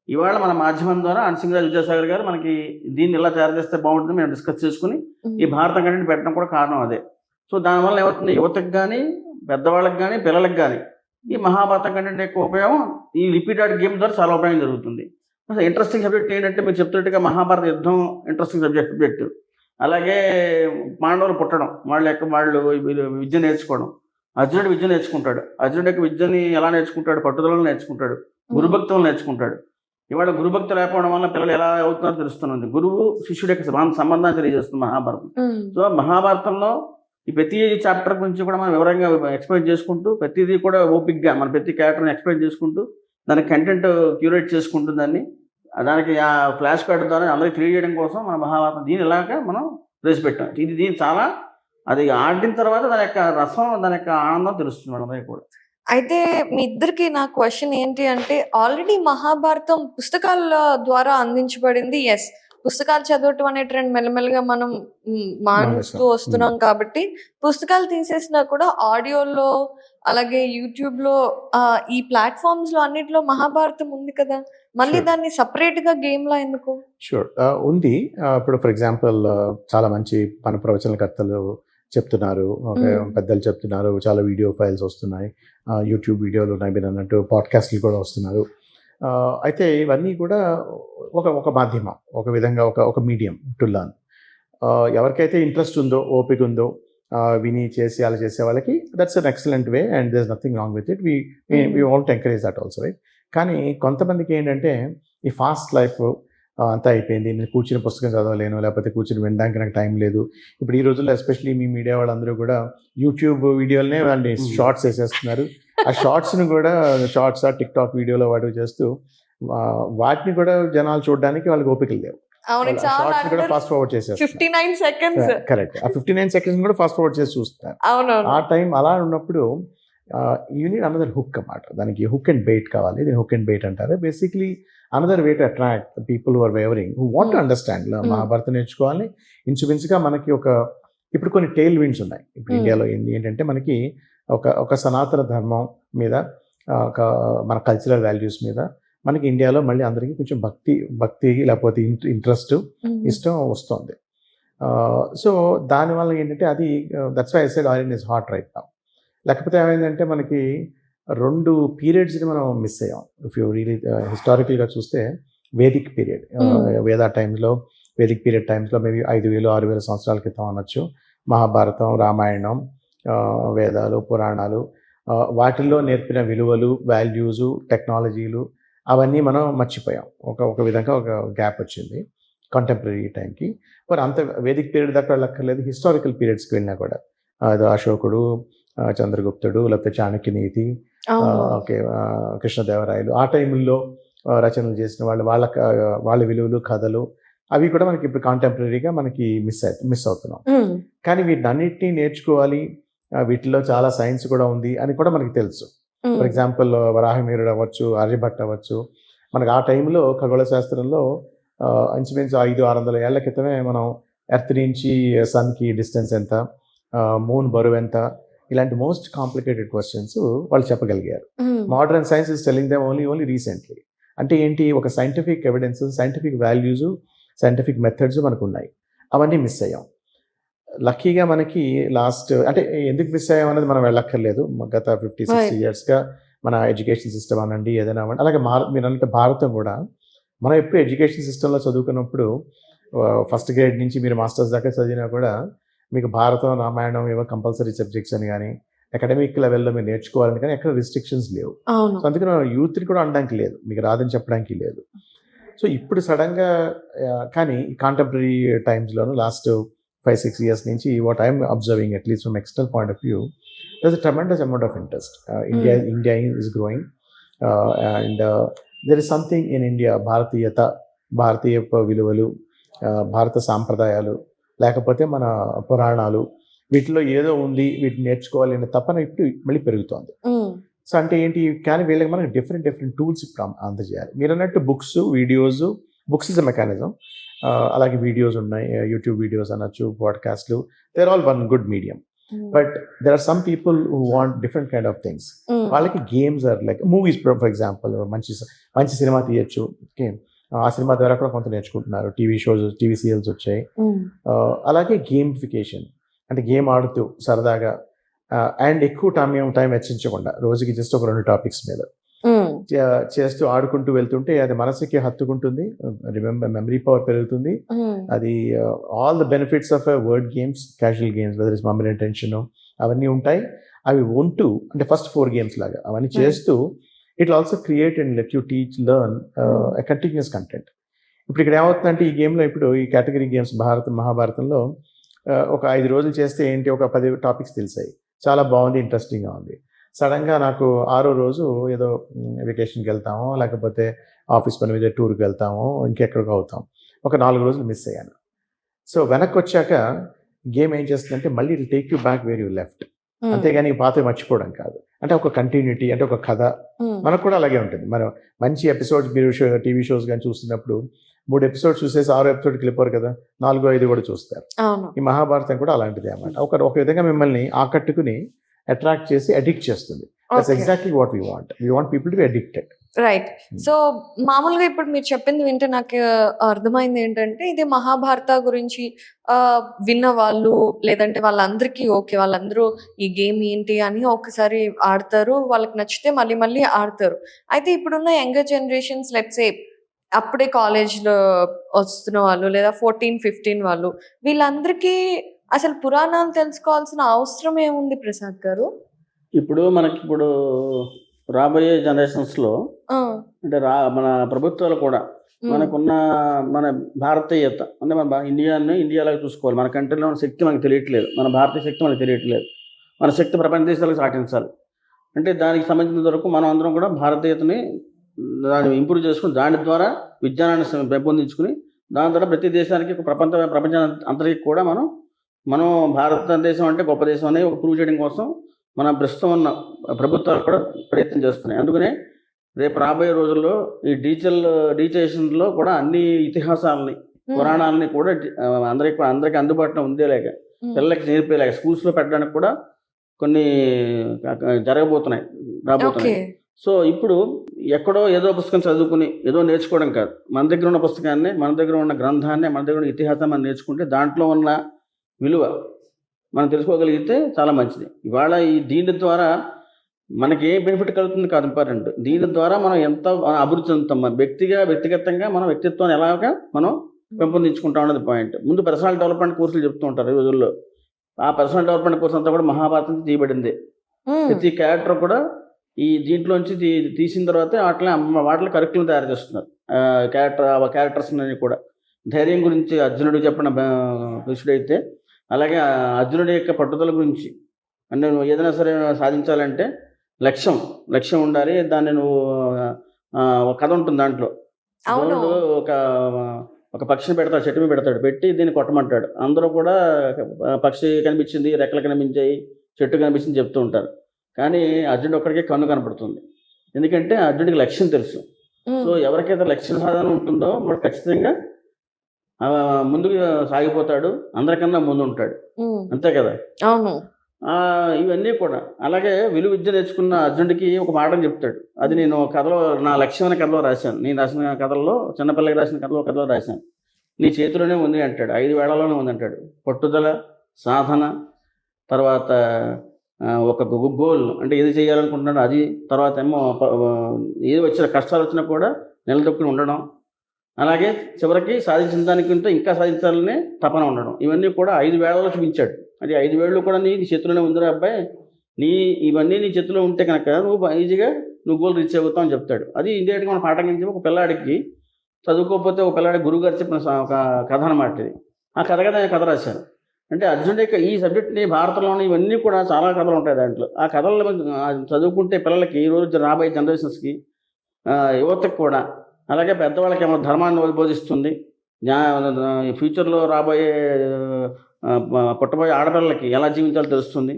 ఇవాళ మన మాధ్యమం ద్వారా సింగరాజ్ విద్యాసాగర్ గారు మనకి దీన్ని ఎలా తయారు చేస్తే బాగుంటుంది మేము డిస్కస్ చేసుకుని ఈ భారతం కంటెంట్ పెట్టడం కూడా కారణం అదే. సో దానివల్ల ఏమవుతుంది, యువతకు కానీ పెద్దవాళ్ళకి కానీ పిల్లలకు కానీ ఈ మహాభారతం కంటెంట్ యొక్క ఉపయోగం ఈ లిపి డాట్ గేమ్ ద్వారా చాలా ఉపయోగం జరుగుతుంది. అసలు ఇంట్రెస్టింగ్ సబ్జెక్ట్ ఏంటంటే మీరు చెప్తున్నట్టుగా మహాభారత యుద్ధం ఇంట్రెస్టింగ్ సబ్జెక్ట్. అలాగే పాండవులు పుట్టడం, వాళ్ళు విద్య నేర్చుకోవడం, అర్జునుడు విద్య నేర్చుకుంటాడు, అర్జునుడి యొక్క విద్యని ఎలా నేర్చుకుంటాడు, పట్టుదలను నేర్చుకుంటాడు, గురుభక్తులను నేర్చుకుంటాడు. ఇవాళ గురుభక్తి లేకపోవడం వల్ల పిల్లలు ఎలా అవుతున్నారో తెలుస్తున్నది. గురువు శిష్యుడి యొక్క సంబంధాన్ని తెలియజేస్తుంది మహాభారతం. సో మహాభారతంలో ఈ ప్రతి చాప్టర్ గురించి కూడా మనం వివరంగా ఎక్స్ప్లెయిన్ చేసుకుంటూ ప్రతిదీ కూడా ఓపిక్గా మన ప్రతి క్యారెక్టర్ని ఎక్స్ప్లెయిన్ చేసుకుంటూ దానికి కంటెంట్ క్యూరేట్ చేసుకుంటూ దానికి ఆ ఫ్లాష్ కార్డ్ ద్వారా అందరికీ తెలియజేయడం కోసం మన మహాభారతం దీని ఇలాగా మనం ప్రవేశపెట్టాం. దీని చాలా అది ఆడిన తర్వాత దాని యొక్క రసం, దాని యొక్క ఆనందం తెలుస్తుంది అందరికీ కూడా. అయితే మీ ఇద్దరికి నా క్వశ్చన్ ఏంటి అంటే, ఆల్రెడీ మహాభారతం పుస్తకాల ద్వారా అందించబడింది. ఎస్, పుస్తకాలు చదవటం అనే ట్రెండ్ మెల్లమెల్లగా మనం మానుస్తూ వస్తున్నాం. కాబట్టి పుస్తకాలు తీసేసినా కూడా ఆడియోలో అలాగే యూట్యూబ్ లో ఈ ప్లాట్ఫామ్స్ లో అన్నిట్లో మహాభారతం ఉంది కదా, మళ్ళీ దాన్ని సపరేట్ గా గేమ్ లా ఎందుకు? షూర్ ఉంది. ఇప్పుడు ఫర్ ఎగ్జాంపుల్ చాలా మంచి మన ప్రవచనకర్తలు చెప్తున్నారు, పెద్దలు చెప్తున్నారు, చాలా వీడియో ఫైల్స్ వస్తున్నాయి, యూట్యూబ్ వీడియోలు ఉన్నాయి, మీరు అన్నట్టు పాడ్కాస్ట్లు కూడా వస్తున్నారు. అయితే ఇవన్నీ కూడా ఒక మాధ్యమం, ఒక విధంగా ఒక మీడియం టు లర్న్. ఎవరికైతే ఇంట్రెస్ట్ ఉందో, ఓపిక ఉందో, విని చేసి అలా చేసే వాళ్ళకి that's an excellent way and there is nothing wrong with it. We want encourage that also, right? కానీ కొంతమందికి ఏంటంటే ఈ ఫాస్ట్ లైఫ్ అంతా అయిపోయింది, నేను కూర్చుని పుస్తకం చదవలేను, లేకపోతే కూర్చుని వినడానికి నాకు టైం లేదు. ఇప్పుడు ఈ రోజుల్లో ఎస్పెషలీ మీ మీడియా వాళ్ళందరూ కూడా యూట్యూబ్ వీడియోలనే వాళ్ళని షార్ట్స్ వేసేస్తున్నారు. ఆ షార్ట్స్ని కూడా షార్ట్స్ టిక్ టాక్ వీడియోలో వాటి చేస్తూ వాటిని కూడా జనాలు చూడడానికి వాళ్ళకి ఓపికలు లేవు. షార్ట్స్ కూడా ఫాస్ట్ ఫార్వర్డ్ చేసేస్తారు. 59 seconds కరెక్ట్. ఆ 59 seconds కూడా ఫాస్ట్ ఫార్వర్డ్ చేసి చూస్తున్నారు. ఆ టైం అలా ఉన్నప్పుడు యూ నీడ్ అనదర్ హుక్ అన్నమాట. దానికి హుక్ అండ్ బెయిట్ కావాలి. దీన్ని హుక్ అండ్ బెయిట్ అంటారు. Basically another way to attract people who are wavering, who want to understand. Mahabharatam నేర్చుకోవాలి. ఇంచుమించుగా మనకి ఇప్పుడు కొన్ని టెయిల్ విండ్స్ ఉన్నాయి. ఇప్పుడు ఇండియాలో ఏంటంటే మనకి ఒక సనాతన ధర్మం మీద, మన కల్చరల్ వాల్యూస్ మీద మనకి ఇండియాలో మళ్ళీ అందరికీ కొంచెం భక్తి లేకపోతే ఇంట్రెస్ట్, ఇష్టం వస్తుంది. సో దానివల్ల ఏంటంటే అది that's why I said oil is hot right now. లేకపోతే ఏమైందంటే మనకి 2 పీరియడ్స్ని మనం మిస్ అయ్యాం. ఇఫ్ యూ రియలీ హిస్టారికల్గా చూస్తే వేదిక్ పీరియడ్, వేద టైమ్స్లో, వేదిక్ పీరియడ్ టైమ్స్లో మేబీ 5,000-6,000 సంవత్సరాల క్రితం అనొచ్చు. మహాభారతం, రామాయణం, వేదాలు, పురాణాలు, వాటిల్లో నేర్పిన విలువలు, వాల్యూసు, టెక్నాలజీలు అవన్నీ మనం మర్చిపోయాం. ఒక విధంగా ఒక గ్యాప్ వచ్చింది కంటెంపరీ టైంకి. మరి అంత వేదిక్ పీరియడ్ దాకా వెళ్ళక్కర్లేదు, హిస్టారికల్ పీరియడ్స్కి వెళ్ళినా కూడా అశోకుడు, చంద్రగుప్తుడు, లేకపోతే చాణక్య నీతి, ఓకే, కృష్ణదేవరాయలు, ఆ టైంలో రచనలు చేసిన వాళ్ళ విలువలు, కథలు అవి కూడా మనకి ఇప్పుడు కాంటెంపరీగా మనకి మిస్ అవుతున్నాం. కానీ వీటన్నిటినీ నేర్చుకోవాలి, వీటిలో చాలా సైన్స్ కూడా ఉంది అని కూడా మనకి తెలుసు. ఫర్ ఎగ్జాంపుల్ వరాహమిహిరుడు అవ్వచ్చు, ఆర్యభట్ట అవ్వచ్చు. మనకు ఆ టైంలో ఖగోళ శాస్త్రంలో ఇంచుమించు 500-600 ఏళ్ల క్రితమే మనం ఎర్త్ నుంచి సన్కి డిస్టెన్స్ ఎంత, మూన్ బరువు ఎంత, ఇలాంటి మోస్ట్ కాంప్లికేటెడ్ క్వశ్చన్స్ వాళ్ళు చెప్పగలిగారు. Modern science is telling them only recently. అంటే ఏంటి, ఒక scientific evidence, scientific values, scientific methods మనకు ఉన్నాయి. అవన్నీ మిస్ అయ్యాం. లక్కీగా మనకి లాస్ట్, అంటే ఎందుకు మిస్ అయ్యాం అనేది మనం వెళ్ళక్కర్లేదు. గత 50-60 yearsగా మన ఎడ్యుకేషన్ సిస్టమ్ అనండి, ఏదైనా అవ్వండి. అలాగే మీరు అంటే భారతం కూడా, మనం ఎప్పుడు ఎడ్యుకేషన్ సిస్టంలో చదువుకున్నప్పుడు ఫస్ట్ గ్రేడ్ నుంచి మీరు మాస్టర్స్ దాకా చదివినా కూడా మీకు భారతం, రామాయణం ఏవో కంపల్సరీ సబ్జెక్ట్స్ అని కానీ, అకాడమిక్ లెవెల్లో మీరు నేర్చుకోవాలని కానీ ఎక్కడ రిస్ట్రిక్షన్స్ లేవు. సో అందుకని యూత్ని కూడా అనడానికి లేదు, మీకు రాదని చెప్పడానికి లేదు. సో ఇప్పుడు సడన్గా కానీ కాంటెంపరీ టైమ్స్లోను లాస్ట్ 5-6 years నుంచి what I'm observing, at least from external point of view, there's a tremendous amount of interest. India is growing, and there is something in India, భారతీయ విలువలు, భారత సాంప్రదాయాలు, లేకపోతే మన పురాణాలు, వీటిలో ఏదో ఉంది, వీటిని నేర్చుకోవాలి అనే తపన ఇప్పుడు మళ్ళీ పెరుగుతోంది. సో అంటే ఏంటి, కానీ వీళ్ళకి మనకి డిఫరెంట్ టూల్స్ ఇప్పుడు అందజేయాలి. మీరు అన్నట్టు బుక్స్ ఇస్ అ మెకానిజం. అలాగే వీడియోస్ ఉన్నాయి, యూట్యూబ్ వీడియోస్ అనొచ్చు, పాడ్కాస్ట్లు, they're all one good medium. But there are some people who want different kind of things. వాళ్ళకి games are like movies. For example మంచి సినిమా తీయచ్చు, ఓకే, ఆ సినిమా ద్వారా కూడా కొంత నేర్చుకుంటున్నారు. టీవీ సీరియల్స్ వచ్చాయి. అలాగే గేమిఫికేషన్, అంటే గేమ్ ఆడుతూ సరదాగా అండ్ ఎక్కువ టైం వెచ్చించకుండా రోజుకి జస్ట్ ఒక 2 టాపిక్స్ మీద చేస్తూ ఆడుకుంటూ వెళ్తుంటే అది మనసుకి హత్తుకుంటుంది, మెమరీ పవర్ పెరుగుతుంది. అది all the benefits of word games, casual games, whether is memory tension, అవన్నీ ఉంటాయి. అవి ఉంటూ అంటే ఫస్ట్ 4 గేమ్స్ లాగా అవన్నీ చేస్తూ it also create and let you teach learn continuous content. ఇప్పుడు ఇక్కడ ఏమవుతుందంటే ఈ గేమ్లో ఇప్పుడు ఈ కేటగిరీ గేమ్స్ మహాభారతంలో ఒక 5 రోజులు చేస్తే ఏంటి, ఒక 10 టాపిక్స్ తెలిసాయి, చాలా బాగుంది, ఇంట్రెస్టింగ్గా ఉంది. సడన్గా నాకు 6వ రోజు ఏదో వెకేషన్కి వెళ్తాము, లేకపోతే ఆఫీస్ పని మీద టూర్కి వెళ్తాము, ఇంకెక్కడికి అవుతాం, ఒక 4 రోజులు మిస్ అయ్యాను. సో వెనక్కి వచ్చాక గేమ్ ఏం చేస్తుందంటే మళ్ళీ it take you back where you left, అంతేగాని పాత మర్చిపోవడం కాదు. అంటే ఒక కంటిన్యూటీ, అంటే ఒక కథ. మనకు కూడా అలాగే ఉంటుంది. మనం మంచి ఎపిసోడ్స్, మీరు టీవీ షోస్ కానీ చూస్తున్నప్పుడు 3 ఎపిసోడ్స్ చూసేసి 6వ ఎపిసోడ్కి వెళ్ళిపోరు కదా, 4, 5 కూడా చూస్తారు. ఈ మహాభారతం కూడా అలాంటిదే అన్నమాట. ఒక విధంగా మిమ్మల్ని ఆకట్టుకుని అట్రాక్ట్ చేసి అడిక్ట్ చేస్తుంది. That's exactly what we want people to be addicted. Right. So మామూలుగా ఇప్పుడు మీరు చెప్పింది వింటే నాకు అర్థమైంది ఏంటంటే ఇది మహాభారత గురించి విన్న వాళ్ళు, లేదంటే వాళ్ళందరికీ ఓకే, వాళ్ళందరూ ఈ గేమ్ ఏంటి అని ఒకసారి ఆడతారు, వాళ్ళకి నచ్చితే మళ్ళీ మళ్ళీ ఆడతారు. అయితే ఇప్పుడున్న యంగర్ జనరేషన్స్, లెట్స్ సే అప్పుడే కాలేజ్లో వస్తున్న వాళ్ళు, లేదా 14-15 వాళ్ళు, వీళ్ళందరికీ అసలు పురాణాలు తెలుసుకోవాల్సిన అవసరం ఏముంది ప్రసాద్ గారు? ఇప్పుడు రాబోయే జనరేషన్స్లో అంటే మన ప్రభుత్వాలు కూడా మనకున్న మన భారతీయత, అంటే మన ఇండియాలో చూసుకోవాలి. మన కంట్రీలో ఉన్న శక్తి మనకు తెలియట్లేదు, మన భారతీయ శక్తి మనకు తెలియట్లేదు. మన శక్తి ప్రపంచ దేశాలకు సాటించాలి. అంటే దానికి సంబంధించిన వరకు మనం అందరం కూడా భారతీయతని దాన్ని ఇంప్రూవ్ చేసుకుని, దాని ద్వారా విజ్ఞానాన్ని పెంపొందించుకుని, దాని ద్వారా ప్రతి దేశానికి ప్రపంచ అంతరికి కూడా మనం భారతదేశం అంటే గొప్ప దేశం అనేది ప్రూవ్ చేయడం కోసం మన ప్రస్తుతం ఉన్న ప్రభుత్వాలు కూడా ప్రయత్నం చేస్తున్నాయి. అందుకనే రేపు రాబోయే రోజుల్లో ఈ డిజిటైజేషన్లో కూడా అన్ని ఇతిహాసాలని, పురాణాలని కూడా అందరికీ అందుబాటులో ఉండేలాగా, పిల్లలకి నేర్పేలాగా స్కూల్స్లో పెట్టడానికి కూడా కొన్ని రాబోతున్నాయి. సో ఇప్పుడు ఎక్కడో ఏదో పుస్తకం చదువుకుని ఏదో నేర్చుకోవడం కాదు, మన దగ్గర ఉన్న పుస్తకాన్ని, మన దగ్గర ఉన్న గ్రంథాన్ని, మన దగ్గర ఉన్న ఇతిహాసాన్ని మనం నేర్చుకుంటే దాంట్లో ఉన్న విలువ మనం తెలుసుకోగలిగితే చాలా మంచిది. ఇవాళ దీని ద్వారా మనకి ఏ బెనిఫిట్ కలుగుతుంది కాదు ఇంపార్టెంట్, దీని ద్వారా మనం ఎంత అభివృద్ధి చెందుతాం, వ్యక్తిగతంగా మన వ్యక్తిత్వాన్ని ఎలాగా మనం పెంపొందించుకుంటాం అన్నది పాయింట్. ముందు పర్సనల్ డెవలప్మెంట్ కోర్సులు చెప్తూ ఉంటారు ఈ రోజుల్లో. ఆ పర్సనల్ డెవలప్మెంట్ కోర్స్ అంతా కూడా మహాభారతం తీయబడింది. ప్రతి క్యారెక్టర్ కూడా ఈ దీంట్లోంచి తీసిన తర్వాత వాటిలో కరికులం తయారు చేస్తున్నారు. క్యారెక్టర్స్ కూడా ధైర్యం గురించి అర్జునుడు చెప్పిన కృష్ణుడైతే, అలాగే అర్జునుడి యొక్క పట్టుదల గురించి, అంటే నువ్వు ఏదైనా సరే సాధించాలంటే లక్ష్యం ఉండాలి. దాన్ని నువ్వు ఒక కథ ఉంటుంది దాంట్లో. ఒక పక్షిని పెడతాడు, చెట్టు మీద పెట్టి దీన్ని కొట్టమంటాడు. అందరూ కూడా పక్షి కనిపించింది, రెక్కలు కనిపించాయి, చెట్టు కనిపించింది చెప్తూ ఉంటారు. కానీ అర్జునుడు ఒక్కడికే కన్ను కనపడుతుంది, ఎందుకంటే అర్జునుడికి లక్ష్యం తెలుసు. సో ఎవరికైతే లక్ష్య సాధన ఉంటుందో వాడు ఖచ్చితంగా ముందుకు సాగిపోతాడు, అందరికన్నా ముందు ఉంటాడు. అంతే కదా? ఇవన్నీ కూడా అలాగే విద్య నేర్చుకున్న అర్జునుడికి ఒక మాట చెప్తాడు. అది నేను కథలో, నా లక్ష్యం అనే కథలో రాశాను. నేను రాసిన కథల్లో, చిన్నపిల్లకి రాసిన కథలో రాశాను. నీ చేతిలోనే ఉంది అంటాడు, 5 వేళలోనే ఉంది అంటాడు. పట్టుదల, సాధన, తర్వాత ఒక గోల్, అంటే ఏది చేయాలనుకుంటున్నాడు అది, తర్వాత ఏమో ఏది వచ్చిన కష్టాలు వచ్చినా కూడా నిలదొక్కుని ఉండడం, అలాగే చివరికి సాధించిన దానికంటే ఇంకా సాధించాలనే తపన ఉండడం. ఇవన్నీ కూడా 5 వేళలో చూపించాడు. అది 5 వేళ్ళు కూడా నీ చేతిలోనే ఉందిరా అబ్బాయి, ఇవన్నీ నీ చేతిలో ఉంటే కనుక నువ్వు ఈజీగా గోల్ రీచ్ అవుతావు అని చెప్తాడు. అది ఇండియాకి మనం పాఠం కింద ఒక పిల్లాడికి, చదువుకోకపోతే ఒక పిల్లాడి గురువు గారు చెప్పిన ఒక కథ అన్నమాట ఇది. ఆ కథ రాశాను. అంటే అర్జునుడి యొక్క ఈ సబ్జెక్ట్ని భారతంలోని ఇవన్నీ కూడా చాలా కథలు ఉంటాయి దాంట్లో. ఆ కథలు చదువుకుంటే పిల్లలకి ఈ రోజు రాబోయే జనరేషన్స్కి, యువతకు కూడా, అలాగే పెద్దవాళ్ళకి ఏమో ధర్మాన్ని బోధిస్తుంది. ఫ్యూచర్లో రాబోయే పుట్టబోయే ఆడపిల్లలకి ఎలా జీవించాలో తెలుస్తుంది.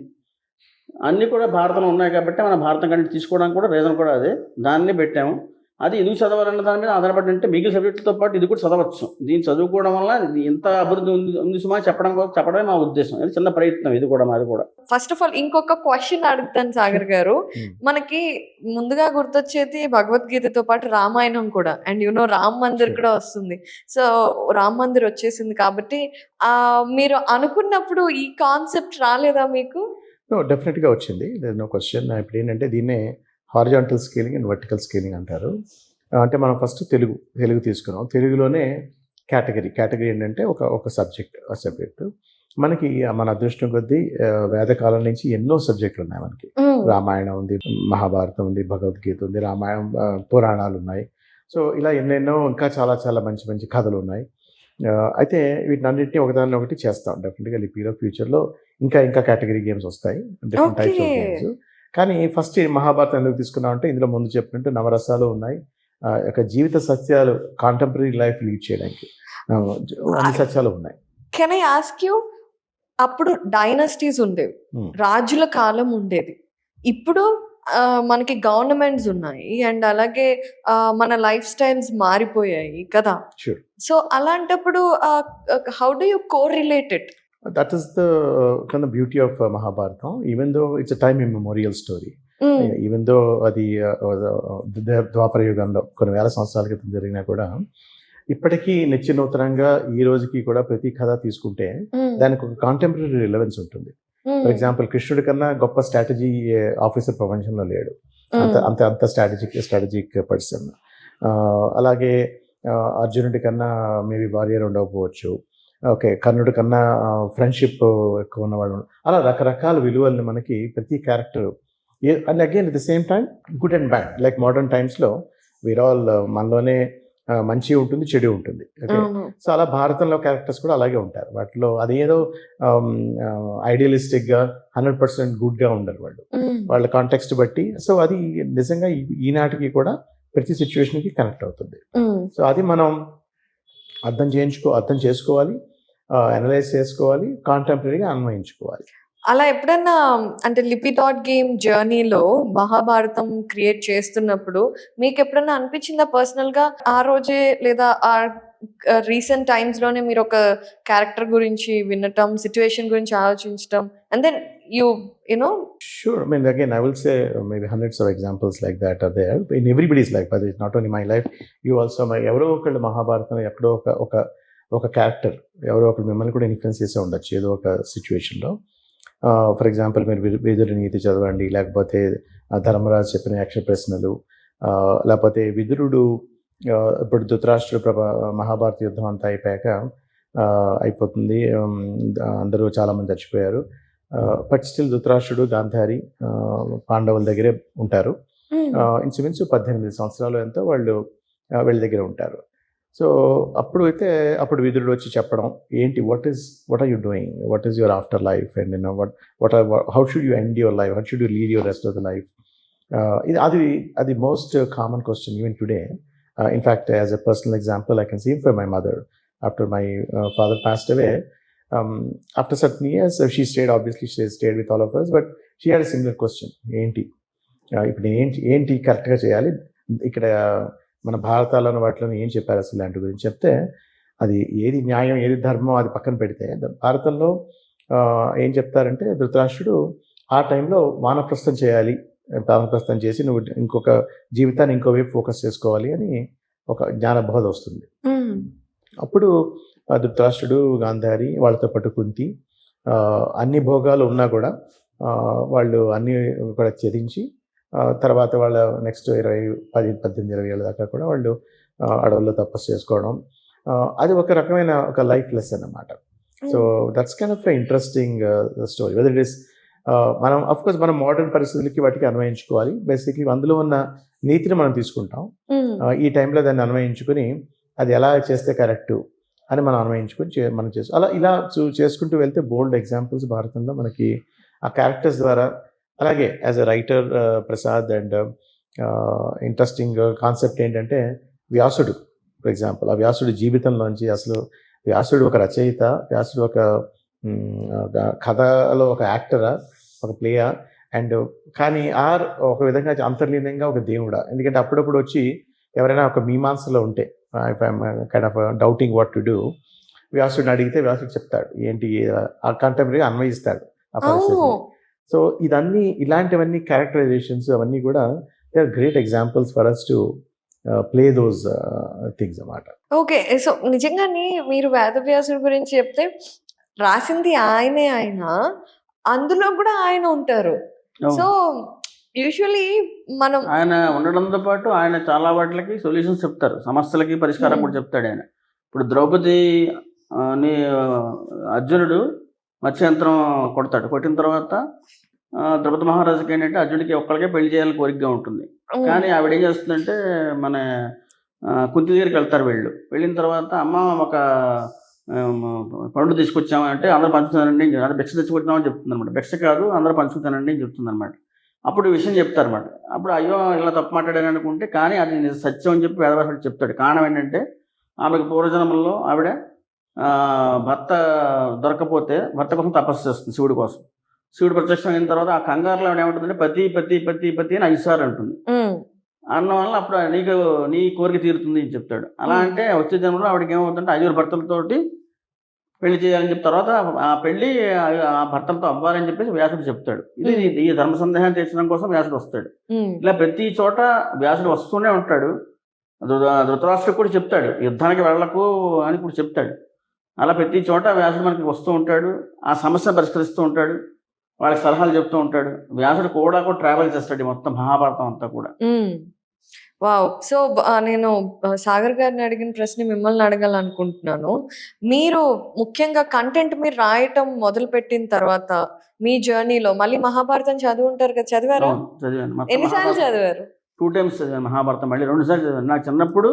అన్నీ కూడా భారతంలో ఉన్నాయి కాబట్టి మన భారతం కంటే తీసుకోవడానికి కూడా రీజన్ కూడా అదే. దాన్ని పెట్టాము. అది ఎందుకు చదవాలన్న దాని మీద ఆధారపడి అంటే మిగిలిన సబ్జెక్టులతో పాటు ఇది కూడా చదవచ్చు. దీన్ని చదువుకోవడం వల్ల ఇది ఎంత అభివృద్ధి ఉంది సుమా చెప్పడమే మా ఉద్దేశం. ఇది చిన్న ప్రయత్నం, ఇది కూడా మాది కూడా. ఫస్ట్ ఆఫ్ ఆల్ ఇంకొక క్వశ్చన్ అడుగుతాను సాగర్ గారు. మనకి ముందుగా గుర్తొచ్చేది భగవద్గీతతో పాటు రామాయణం కూడా, అండ్ రామ్ మందిర్ కూడా వస్తుంది. సో రామ్ మందిర్ వచ్చేసింది కాబట్టి మీరు అనుకున్నప్పుడు ఈ కాన్సెప్ట్ రాలేదా మీకు? డెఫినెట్గా వచ్చింది, నో క్వశ్చన్. ఇప్పుడు ఏంటంటే దీన్నే horizontal scaling and vertical scaling అంటారు. అంటే మనం ఫస్ట్ తెలుగు తీసుకున్నాం. తెలుగులోనే కేటగిరీ ఏంటంటే ఒక సబ్జెక్ట్ మనకి మన అదృష్టం కొద్దీ వేదకాలం నుంచి ఎన్నో సబ్జెక్టులు ఉన్నాయి మనకి. రామాయణం ఉంది, మహాభారతం ఉంది, భగవద్గీత ఉంది, రామాయణం పురాణాలు ఉన్నాయి. సో ఇలా ఎన్నెన్నో ఇంకా చాలా చాలా మంచి మంచి కథలు ఉన్నాయి. అయితే వీటినన్నింటినీ ఒకదాన్ని ఒకటి చేస్తాం డెఫినెట్గా లిపిలో. ఫ్యూచర్లో ఇంకా కేటగిరీ గేమ్స్ వస్తాయి, డిఫరెంట్ టైప్స్ ఆఫ్ గేమ్స్. కానీ ఫస్ట్ మహాభారతం ఎందుకు తీసుకున్నాం అంటే ఇందులో ముందు చెప్పినట్టు నవరసాలు ఉన్నాయి, ఒక జీవిత సత్యాలు, కాంటెంపరీ లైఫ్ లీడ్ చేయడానికి అన్ని సత్యాలు ఉన్నాయి. కెన్ ఐ ఆస్క్ యూ, అప్పుడు డైనస్టీస్ ఉండేవి, రాజుల కాలం ఉండేది. ఇప్పుడు మనకి గవర్నమెంట్స్ ఉన్నాయి, అండ్ అలాగే మన లైఫ్ స్టైల్స్ మారిపోయాయి కదా. సో అలాంటప్పుడు how do you correlate it? That is the kind of beauty of Mahabharata, even though it's a time immemorial story. Even though అది ద్వాపర యుగంలో కొన్ని వేల సంవత్సరాల క్రితం జరిగినా కూడా ఇప్పటికీ నిత్యనూతనంగా ఈ రోజుకి కూడా ప్రతి కథ తీసుకుంటే దానికి ఒక కాంటెంపరీ రిలవెన్స్ ఉంటుంది. ఫర్ ఎగ్జాంపుల్ కృష్ణుడి కన్నా గొప్ప స్ట్రాటజీ ఆఫీసర్ ప్రపంచంలో లేడు, అంత స్ట్రాటజిక్ పర్సన్. అలాగే అర్జునుడి కన్నా మేబీ వారియర్ ఉండకపోవచ్చు, ఓకే, కర్ణుడి కన్నా ఫ్రెండ్షిప్ ఎక్కువ ఉన్నవాళ్ళు. అలా రకరకాల విలువల్ని మనకి ప్రతి character, and again at the same time good and bad. Like modern టైమ్స్లో వీర్ ఆల్ మనలోనే మంచి ఉంటుంది, చెడు ఉంటుంది. ఓకే, సో అలా భారతంలో క్యారెక్టర్స్ కూడా అలాగే ఉంటారు. వాటిలో అదేదో ఐడియలిస్టిక్గా 100% గుడ్గా ఉండరు వాళ్ళు, వాళ్ళ కాంటెక్స్ట్ బట్టి. సో అది నిజంగా ఈనాటికి కూడా ప్రతి సిచ్యువేషన్కి కనెక్ట్ అవుతుంది. సో అది మనం అర్థం చేసుకోవాలి, అనలైజ్ చేసుకోవాలి, కాంటెంపరీగా అన్వయించుకోవాలి. అలా ఎప్పుడన్నా అంటే లిపి.గేమ్ జర్నీలో మహాభారతం క్రియేట్ చేస్తున్నప్పుడు మీకు ఎప్పుడన్నా అనిపించిందా పర్సనల్గా ఆ రోజే లేదా ఆ రీసెంట్ టైమ్స్లోనే మీరు ఒక క్యారెక్టర్ గురించి వినటం, సిచ్యువేషన్ గురించి ఆలోచించటం, and then you know? Sure. I mean, again, I will say maybe hundreds of examples like that are there in everybody's life, but it's not only my life. You also, ఎవరో ఒకళ్ళు మహాభారతం ఎక్కడో ఒక character ఎవరో ఒకళ్ళు మిమ్మల్ని కూడా influence చేసే ఉండొచ్చు ఏదో ఒక సిచ్యువేషన్లో. ఫర్ ఎగ్జాంపుల్ మీరు విదురుడి నీతి చదవండి, లేకపోతే ధర్మరాజు చెప్పిన యక్ష ప్రశ్నలు, లేకపోతే విదురుడు ఇప్పుడు ధృతరాష్ట్రుడు మహాభారత యుద్ధం అంతా అయిపోతుంది, అందరూ చాలామంది చచ్చిపోయారు, బట్ స్టిల్ ధృతరాష్ట్రుడు, గాంధారి పాండవుల దగ్గరే ఉంటారు. ఇంచుమించు 18 సంవత్సరాలు ఎంతో వాళ్ళు వీళ్ళ దగ్గర ఉంటారు. సో అప్పుడు విదురుడు వచ్చి చెప్పడం ఏంటి, what are you doing, what is your after life, and how should you end your life, how should you lead your rest of the life. అది most common question even today. In fact as a personal example I can see for my mother after my father passed away. After certain years, she stayed with all of us, but she had a similar question. ఇప్పుడు ఏంటి కరెక్ట్గా చేయాలి, ఇక్కడ మన భారతాలను వాటిలో ఏం చెప్పారు అసలు ఇలాంటి గురించి చెప్తే, అది ఏది న్యాయం ఏది ధర్మం అది పక్కన పెడితే భారతంలో ఏం చెప్తారంటే ధృతరాష్ట్రుడు ఆ టైంలో వానప్రస్థం చేయాలి, వానప్రస్థం చేసి నువ్వు ఇంకొక జీవితాన్ని ఇంకోవైపు ఫోకస్ చేసుకోవాలి అని ఒక జ్ఞానబోధ వస్తుంది. అప్పుడు ధృతరాష్ట్రుడు, గాంధారి, వాళ్ళతో పాటు కుంతి, అన్ని భోగాలు ఉన్నా కూడా వాళ్ళు అన్నీ కూడా త్యజించి తర్వాత వాళ్ళ నెక్స్ట్ 18-20 ఏళ్ళ దాకా కూడా వాళ్ళు అడవుల్లో తపస్సు చేసుకోవడం, అది ఒక రకమైన ఒక లైఫ్ లెసన్ అన్నమాట. So that's kind of interesting story. Weather it is మనం అఫ్కోర్స్ మనం మోడర్న్ పరిస్థితులకి వాటికి అన్వయించుకోవాలి. బేసిక్లీ అందులో ఉన్న నీతిని మనం తీసుకుంటాం, ఈ టైంలో దాన్ని అన్వయించుకుని అది ఎలా చేస్తే కరెక్టు, అని మనం అన్వయించుకొని మనం అలా ఇలా చేసుకుంటూ వెళ్తే బోల్డ్ ఎగ్జాంపుల్స్ భారతంలో మనకి ఆ క్యారెక్టర్స్ ద్వారా. అలాగే as a writer Prasad and interesting concept ఏంటంటే వ్యాసుడు ఫర్ ఎగ్జాంపుల్. ఆ వ్యాసుడి జీవితంలోంచి అసలు వ్యాసుడు ఒక రచయిత, వ్యాసుడు ఒక కథలో ఒక యాక్టరా, ఒక ప్లేయా, అండ్ కానీ ఒక విధంగా అంతర్లీనంగా ఒక దేవుడా. ఎందుకంటే అప్పుడప్పుడు వచ్చి ఎవరైనా ఒక మీమాంసలో ఉంటే if I'm kind of doubting what to do, వ్యాసుడిని అడిగితే వ్యాసుడు చెప్తాడు ఏంటి, ఆ కంటెంపరీ అన్వయిస్తాడు ఆ పరిస్థితి. సో ఇలాంటివన్నీ క్యారెక్టరైజేషన్స్ అవన్నీ కూడా they are great examples for us to play those things అన్నమాట. ఓకే. సో నిజంగానే మీరు వేదవ్యాసుడి గురించి చెప్తే రాసింది ఆయన అందులో కూడా ఆయన ఉంటారు. సో యూజువలీ మనం ఆయన ఉండడంతో పాటు ఆయన చాలా వాటికి సొల్యూషన్స్ చెప్తారు, సమస్యలకి పరిష్కారం కూడా చెప్తాడు ఆయన. ఇప్పుడు ద్రౌపది అని అర్జునుడు మత్స్యంత్రం కొడతాడు. కొట్టిన తర్వాత ద్రౌపది మహారాజుకి ఏంటంటే అర్జునుడికి ఒక్కడికే పెళ్లి చేయాలని కోరికగా ఉంటుంది. కానీ ఆవిడ ఏం చేస్తుందంటే మన కుంతి దగ్గరికి వెళ్తారు. వెళ్ళిన తర్వాత అమ్మ ఒక పండు తీసుకొచ్చామంటే అందరూ పంచుతానండి, అంటే భిక్ష తెచ్చుకుంటున్నామని చెప్తుంది అనమాట. భిక్ష కాదు, అందరూ పంచుతానండి అని చెప్తుంది అనమాట. అప్పుడు ఈ విషయం చెప్తారన్నమాట. అప్పుడు అయ్యో ఇలా తప్పు మాట్లాడాను అనుకుంటే, కానీ అది సత్యం అని చెప్పి వేదవ్యాసుడు చెప్తాడు. కారణం ఏంటంటే ఆమెకు పూర్వజన్మల్లో ఆవిడ భర్త దొరకపోతే భర్త కోసం తపస్సు చేస్తుంది శివుడి కోసం. శివుడు ప్రత్యక్షం అయిన తర్వాత ఆ కంగారులో ఆవిడ ఏమంటుందంటే పతి పతి పతి పతి అని 5 సార్లు అంటుంది. అన్న వల్ల అప్పుడు నీ కోరిక తీరుతుంది అని చెప్తాడు. అలా అంటే వచ్చే జన్మలో ఆవిడకి ఏమవుతుందంటే 5 భర్తలతోటి పెళ్లి చేయాలని చెప్పి తర్వాత ఆ పెళ్లి ఆ భర్తలతో అవ్వాలని చెప్పేసి వ్యాసుడు చెప్తాడు. ఇది ఈ ధర్మ సందేహాన్ని తీర్చడం కోసం వ్యాసుడు వస్తాడు. ఇలా ప్రతి చోట వ్యాసుడు వస్తూనే ఉంటాడు. ధృతరాష్ట్రుడు కూడా చెప్తాడు యుద్ధానికి వెళ్ళకు అని కూడా చెప్తాడు. అలా ప్రతి చోట వ్యాసుడు మనకి వస్తూ ఉంటాడు, ఆ సమస్యను పరిష్కరిస్తూ ఉంటాడు, వాళ్ళకి సలహాలు చెప్తూ ఉంటాడు. వ్యాసుడు కూడా ట్రావెల్ చేస్తాడు మొత్తం మహాభారతం అంతా కూడా. వావ్! సో నేను సాగర్ గారిని అడిగిన ప్రశ్న మిమ్మల్ని అడగాలనుకుంటున్నాను. మీరు ముఖ్యంగా కంటెంట్ మీరు రాయటం మొదలుపెట్టిన తర్వాత మీ జర్నీలో మళ్ళీ మహాభారతం చదువుంటారు కదా, చదివారా? చదివాను. ఎన్నిసార్లు చదివారు? 2 times చదివాను మహాభారతం. మళ్ళీ 2 సార్లు చదివాను. నాకు చిన్నప్పుడు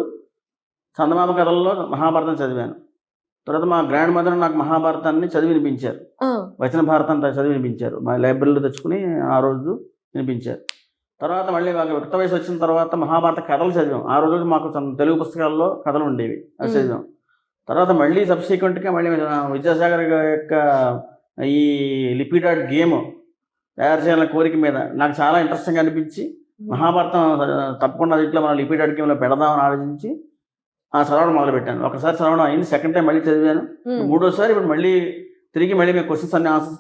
చందమామ కథల్లో మహాభారతం చదివాను. తర్వాత మా గ్రాండ్ మదర్ నాకు మహాభారతాన్ని చదివి వినిపించారు. వచన భారతం చదివి వినిపించారు. మా లైబ్రరీలో తెచ్చుకుని ఆ రోజు వినిపించారు. తర్వాత మళ్ళీ మాకు యుక్త వయసు వచ్చిన తర్వాత మహాభారత కథలు చదివాం. ఆ రోజు మాకు తెలుగు పుస్తకాల్లో కథలు ఉండేవి, అది చదివాం. తర్వాత మళ్ళీ సబ్సిక్వెంట్గా మళ్ళీ విద్యాసాగర్ యొక్క ఈ లిపిడాట్ గేమ్ తయారు చేయాలన్న కోరిక మీద నాకు చాలా ఇంట్రెస్టింగ్గా అనిపించి మహాభారతం తప్పకుండా ఇట్లా మనం లిపిడాట్ గేమ్లో పెడదామని ఆలోచించి ఆ చదవడం మొదలుపెట్టాను. ఒకసారి చదవడం అయింది, సెకండ్ టైం మళ్ళీ చదివాను, 3వసారి ఇప్పుడు మళ్ళీ తిరిగి మళ్ళీ మేము క్వశ్చన్స్ అన్ని ఆన్సర్స్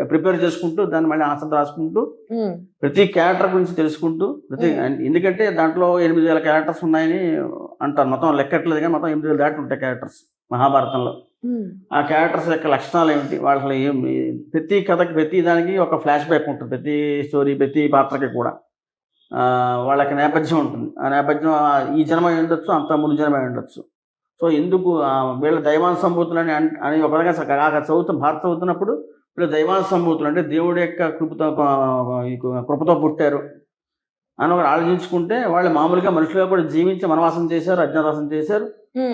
ప్రిపేర్ చేసుకుంటూ దాన్ని మళ్ళీ ఆన్సర్ రాసుకుంటూ ప్రతి క్యారెక్టర్ గురించి తెలుసుకుంటూ ఎందుకంటే దాంట్లో 8,000 క్యారెక్టర్స్ ఉన్నాయని అంటారు. మొత్తం లెక్కట్లేదు కానీ మొత్తం 8,000 దాటి ఉంటాయి క్యారెక్టర్స్ మహాభారతంలో. ఆ క్యారెక్టర్స్ యొక్క లక్షణాలు ఏమిటి, వాళ్ళ ప్రతి కథకి ప్రతి దానికి ఒక ఫ్లాష్ బ్యాక్ ఉంటుంది. ప్రతి స్టోరీ ప్రతి పాత్రకి కూడా వాళ్ళకి నేపథ్యం ఉంటుంది. ఆ నేపథ్యం ఈ జన్మ ఉండొచ్చు, అంత ముందు జన్మ ఉండొచ్చు. సో ఎందుకు వీళ్ళ దైవాన్ సంభూతులు అని ఒక విధంగా భారత చదువుతున్నప్పుడు వీళ్ళు దైవాన్ సంభూతులు అంటే దేవుడి యొక్క కృపతో పుట్టారు అని ఒకరు ఆలోచించుకుంటే వాళ్ళు మామూలుగా మనుషులుగా కూడా జీవించి వనవాసం చేశారు, అజ్ఞాతవాసం చేశారు,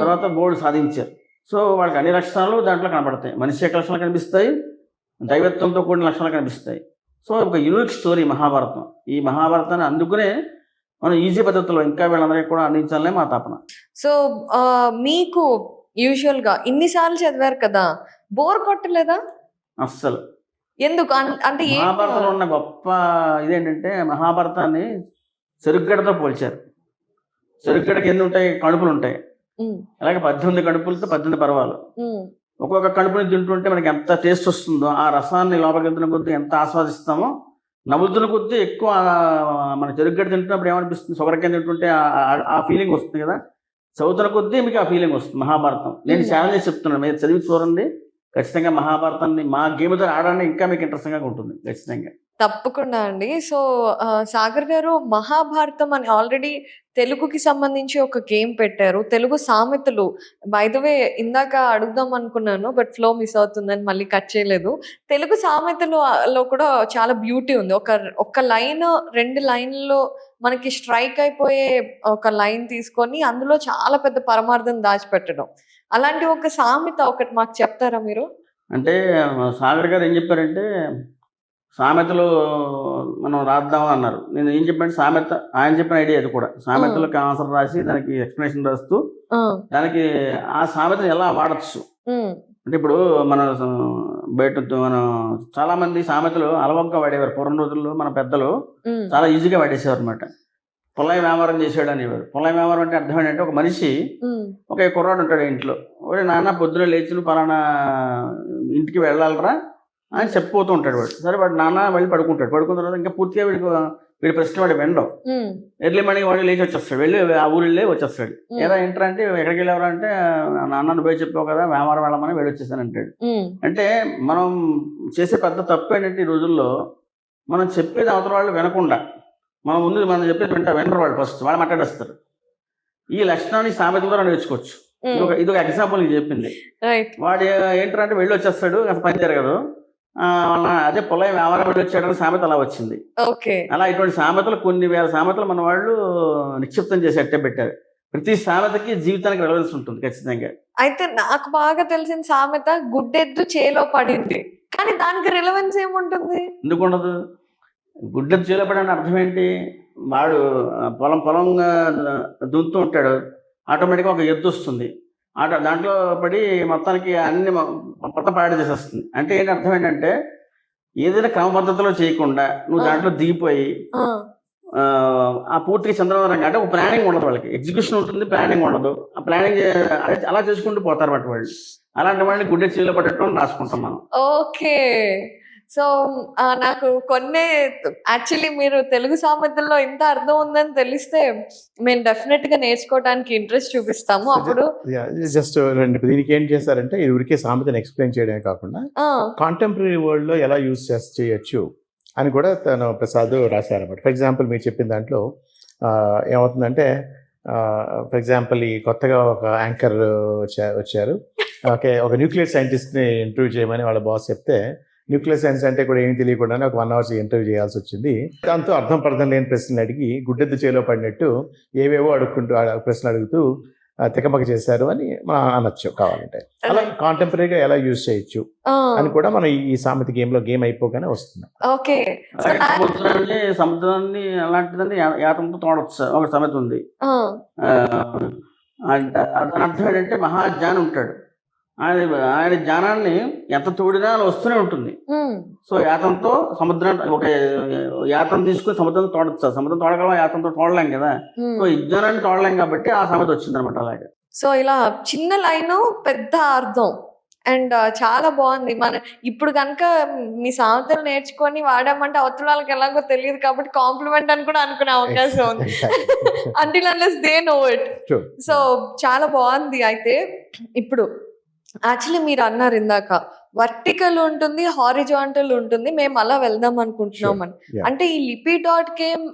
తర్వాత బోర్డు సాధించారు. సో వాళ్ళకి అన్ని లక్షణాలు దాంట్లో కనబడతాయి. మనిషి యొక్క లక్షణాలు కనిపిస్తాయి, దైవత్వంతో కూడిన లక్షణాలు కనిపిస్తాయి. సో ఒక యూనిక్ స్టోరీ మహాభారతం. ఈ మహాభారతాన్ని అందుకునే మనం ఈజీ పద్ధతిలో ఇంకా వీళ్ళందరికీ కూడా అందించాలనే మా తపన. సో మీకు యూజువల్గా ఇన్నిసార్లు చదివారు కదా, బోర్ కొట్టలేదా? అస్సలు. ఎందుకు అంటే మహాభారతంలో ఉన్న గొప్ప ఇదేంటంటే మహాభారతాన్ని చెరుగ్గడతో పోల్చారు. చెరుగ్గడకి ఎన్ని ఉంటాయి, కడుపులు ఉంటాయి. అలాగే 18 కడుపులతో 18 పర్వాలు. ఒక్కొక్క కడుపుని తింటుంటే మనకి ఎంత టేస్ట్ వస్తుందో, ఆ రసాన్ని లోపలికి కొద్దీ ఎంత ఆస్వాదిస్తామో, నవ్వుతున్న కొద్దీ ఎక్కువ మన చెరుగ్గడ్డ తింటున్నప్పుడు ఏమనిపిస్తుంది, సొగరకాయ తింటుంటే ఆ ఫీలింగ్ వస్తుంది కదా. చదువుతున్న కొద్దీ మీకు ఆ ఫీలింగ్ వస్తుంది. మహాభారతం నేను ఛాలెంజ్ చేసి చెప్తున్నాను, మీరు చదివి చూడండి ఖచ్చితంగా. మహాభారతాన్ని మా గేమ్ ద్వారా ఆడడానికి ఇంకా మీకు ఇంట్రెస్టింగ్గా ఉంటుంది ఖచ్చితంగా. తప్పకుండా అండి. సో, సాగర్ గారు మహాభారతం అని ఆల్రెడీ తెలుగుకి సంబంధించి ఒక గేమ్ పెట్టారు. తెలుగు సామెతలు బై ద వే ఇందాక అడుగుదాం అనుకున్నాను. బట్ ఫ్లో మిస్ అవుతుందని మళ్ళీ కట్ చేయలేదు. తెలుగు సామెతలు లో కూడా చాలా బ్యూటీ ఉంది. ఒక్క లైన్ 2 లైన్‌లో మనకి స్ట్రైక్ అయిపోయే ఒక లైన్ తీసుకొని అందులో చాలా పెద్ద పరమార్థం దాచిపెట్టడం. అలాంటి ఒక సామెత ఒకటి మాకు చెప్తారా మీరు? అంటే సాగర్ గారు ఏం చెప్పారంటే, సామెతలు మనం రాద్దాం అన్నారు. నేను ఏం చెప్పాను, సామెత ఆయన చెప్పిన ఐడియా అది కూడా. సామెతలకు ఆన్సర్ రాసి దానికి ఎక్స్ప్లెనేషన్ రాస్తూ ఆ! దానికి ఆ సామెతను ఎలా వాడచ్చు. హ్మ్. అంటే ఇప్పుడు మన బయట మనం చాలా మంది సామెతలు అలవంగా వాడేవారు. పూర్వం రోజుల్లో మన పెద్దలు హ్మ్. చాలా ఈజీగా వాడేసేవారు అనమాట. పొలాయి వ్యాపారం చేసాడు అనేవారు. పొలాయి వ్యాపారం అంటే అర్థం ఏంటంటే, ఒక మనిషి హ్మ్. ఒక కుర్రాడు ఉంటాడు ఇంట్లో. ఒరే నాన్న, పొద్దున లేచి నువ్వు పలానా ఇంటికి వెళ్ళాలరా అని చెప్పిపోతూ ఉంటాడు వాడు. సరే వాడు నాన్న వెళ్ళి పడుకుంటాడు. పడుకున్న తర్వాత ఇంకా పూర్తిగా వీడి ప్రశ్న వాడు వినడం. హ్మ్. ఎర్లీ మార్నింగ్ వాడు లేచి వచ్చేస్తాడు. వెళ్ళి ఆ ఊరు వెళ్ళి వచ్చేస్తాడు. హ్మ్. ఏదో ఏంట్రా అంటే, ఎక్కడికి వెళ్ళేవరా అంటే, నాన్న నువ్వు పోయి చెప్పావు కదా వ్యాపారం వెళ్ళమని వెళ్ళి వచ్చేసాను అంటాడు. హ్మ్. అంటే మనం చేసే పెద్ద తప్పు ఏంటంటే, ఈ రోజుల్లో మనం చెప్పేది అవతల వాళ్ళు వినకుండా మనం ముందు మనం చెప్పేది వినరు వాళ్ళు. ఫస్ట్ వాళ్ళు మాట్లాడేస్తారు. ఈ లక్షణాన్ని సామెత ద్వారా నేర్చుకోవచ్చు. హ్మ్. ఇది ఒక ఎగ్జాంపుల్ నీకు చెప్పింది. రైట్. వాడు ఏంటంటే వెళ్ళి వచ్చేస్తాడు, అసలు పని జరగదు. అదే పొలం వ్యాపారం వెళ్ళి వచ్చాడని సామెత అలా వచ్చింది. ఓకే. అలా ఇటువంటి సామెతలు కొన్ని వేల సామెతలు మన వాళ్ళు నిక్షిప్తం చేసి అట్టే పెట్టారు. ప్రతి సామెతకి జీవితానికి రెలవెన్స్ ఉంటుంది ఖచ్చితంగా. అయితే నాకు బాగా తెలిసిన సామెత గుడ్డెద్దు చేలో పడింది. కానీ దానికి రిలవెన్స్ ఏముంటుంది? ఎందుకు ఉండదు? గుడ్డెద్దు చేలో పడని అర్థం ఏంటి? వాడు పొలంగా దున్నుతూ ఉంటాడు. ఆటోమేటిక్గా ఒక ఎద్దు వస్తుంది. దాంట్లో పడి మొత్తానికి అన్ని మొత్తం పాడు చేసేస్తుంది. అంటే ఏంటి అర్థం ఏంటంటే, ఏదైనా క్రమ పద్ధతిలో చేయకుండా నువ్వు దాంట్లో దిగిపోయి ఆ పూర్తిగా చంద్రవరంగా అంటే ఒక ప్లానింగ్ ఉండదు వాళ్ళకి. ఎగ్జిక్యూషన్ ఉంటుంది, ప్లానింగ్ ఉండదు. ఆ ప్లానింగ్ అలా చేసుకుంటూ పోతారు బట్ వాళ్ళు. అలాంటి వాళ్ళని గుడ్డె చేలో పట్టడం రాసుకుంటాం మనం. ఓకే. సో, నాకు కొన్నే యాక్చువల్లీ మీరు తెలుగు సామెతల్లో ఇంత అర్థం ఉందని తెలిస్తే మేము డెఫినెట్‌గా నేర్చుకోవడానికి ఇంట్రెస్ట్ చూపిస్తాము. అప్పుడు జస్ట్ దీనికి ఏం చేశారంటే, ఇది ఊరికే సామెతను ఎక్స్ప్లెయిన్ చేయడమే కాకుండా ఆ! కాంటెంపరరీ వరల్డ్‌లో ఎలా యూజ్ చేయొచ్చు అని కూడా తను ప్రసాద్ రాశారన్నమాట. ఫర్ ఎగ్జాంపుల్ మీరు చెప్పిన దాంట్లో ఏమవుతుందంటే, ఫర్ ఎగ్జాంపుల్ ఈ కొత్తగా ఒక యాంకర్ వచ్చారు. ఓకే, ఒక న్యూక్లియర్ సైంటిస్ట్ని ఇంటర్వ్యూ చేయమని వాళ్ళ బాస్ చెప్తే, న్యూక్లియర్ సైన్స్ అంటే కూడా ఏమి తెలియకుండానే ఒక 1 hours ఇంటర్వ్యూ చేయాల్సి వచ్చింది. దాంతో అర్థం పర్థం లేని ప్రశ్నలు అడిగి గుడ్డెద్దు చేలో పడినట్టు ఏవేవో అడుక్కుంటూ ప్రశ్నలు అడుగుతూ తికమక చేశారు అని మనం అనొచ్చు కావాలంటే. అలా కాంటెంపరీగా ఎలా యూజ్ చేయొచ్చు అని కూడా మనం ఈ సామెత గేమ్ అయిపోగానే వస్తుంది. ఓకే. సముద్రాన్ని అలాంటిదని యాతంతో తోడొచ్చు ఒక సామెత ఉంది. అర్థం ఏంటంటే, మహాజ్ఞాని ఉంటాడు. ఆయన జ్ఞానాన్ని ఎంత తోడినా అలా వస్తూనే ఉంటుంది. సో యాతంతో సముద్రం, ఒక యాతం తీసుకుని సముద్రం తోడచ్చు. సముద్రం తోడగలం, యాతంతో తోడలేం కదా. సో ఈ జ్ఞానాన్ని తోడలేం కాబట్టి ఆ సామెత వచ్చింది అనమాట. అలాగే సో ఇలా చిన్న లైను పెద్ద అర్థం అండ్ చాలా బాగుంది. ఇప్పుడు కనుక మీ సామెతలు నేర్చుకొని వాడామంటే అవతల వాళ్ళకి ఎలాగో తెలియదు కాబట్టి కాంప్లిమెంట్ అని కూడా అనుకునే అవకాశం ఉంది. Until unless they know it. So చాలా బాగుంది. అయితే ఇప్పుడు యాక్చువల్లీ మీరు అన్నారు ఇందాక వర్టికల్ ఉంటుంది, హారిజాంటల్ ఉంటుంది. మేము అలా వెళ్దాం అనుకుంటున్నాం అని. అంటే ఈ లిపి.కేమ్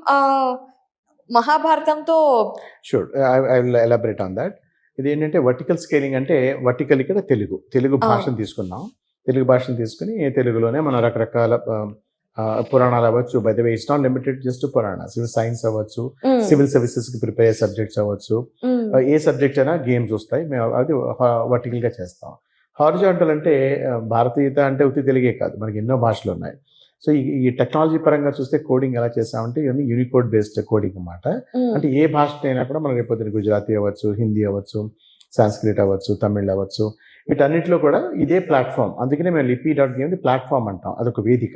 మహాభారతంతో sure I will elaborate on that. ఇది ఏంటంటే వర్టికల్ స్కేలింగ్ అంటే, వర్టికల్ ఇక్కడ తెలుగు భాషను తీసుకున్నాం. తెలుగు భాషను తీసుకుని తెలుగులోనే మనం రకరకాల పురాణాలు అవ్వచ్చు. By the way it's not limited just Puranas, science అవ్వచ్చు, సివిల్ సర్వీసెస్కి ప్రిపేర్ అయ్యే సబ్జెక్ట్స్ అవ్వచ్చు. ఏ సబ్జెక్ట్ అయినా గేమ్స్ వస్తాయి. మేము అది వర్టికల్గా చేస్తాం. హారిజాంటల్ అంటే భారతీయత అంటే ఉత్తి తెలుగే కాదు, మనకి ఎన్నో భాషలు ఉన్నాయి. సో ఈ టెక్నాలజీ పరంగా చూస్తే కోడింగ్ ఎలా చేస్తామంటే, ఇవన్నీ యూనికోడ్ బేస్డ్ కోడింగ్ అన్నమాట. అంటే ఏ భాషనైనా కూడా మనం రేపొద్దున గుజరాతీ అవ్వచ్చు, హిందీ అవ్వచ్చు, సాంస్క్రిట్ అవ్వచ్చు, తమిళ్ అవ్వచ్చు, వీటన్నిటిలో కూడా ఇదే ప్లాట్ఫామ్. అందుకనే మేము లిపి.గేమ్ ప్లాట్ఫామ్ అంటాం. అదొక వేదిక.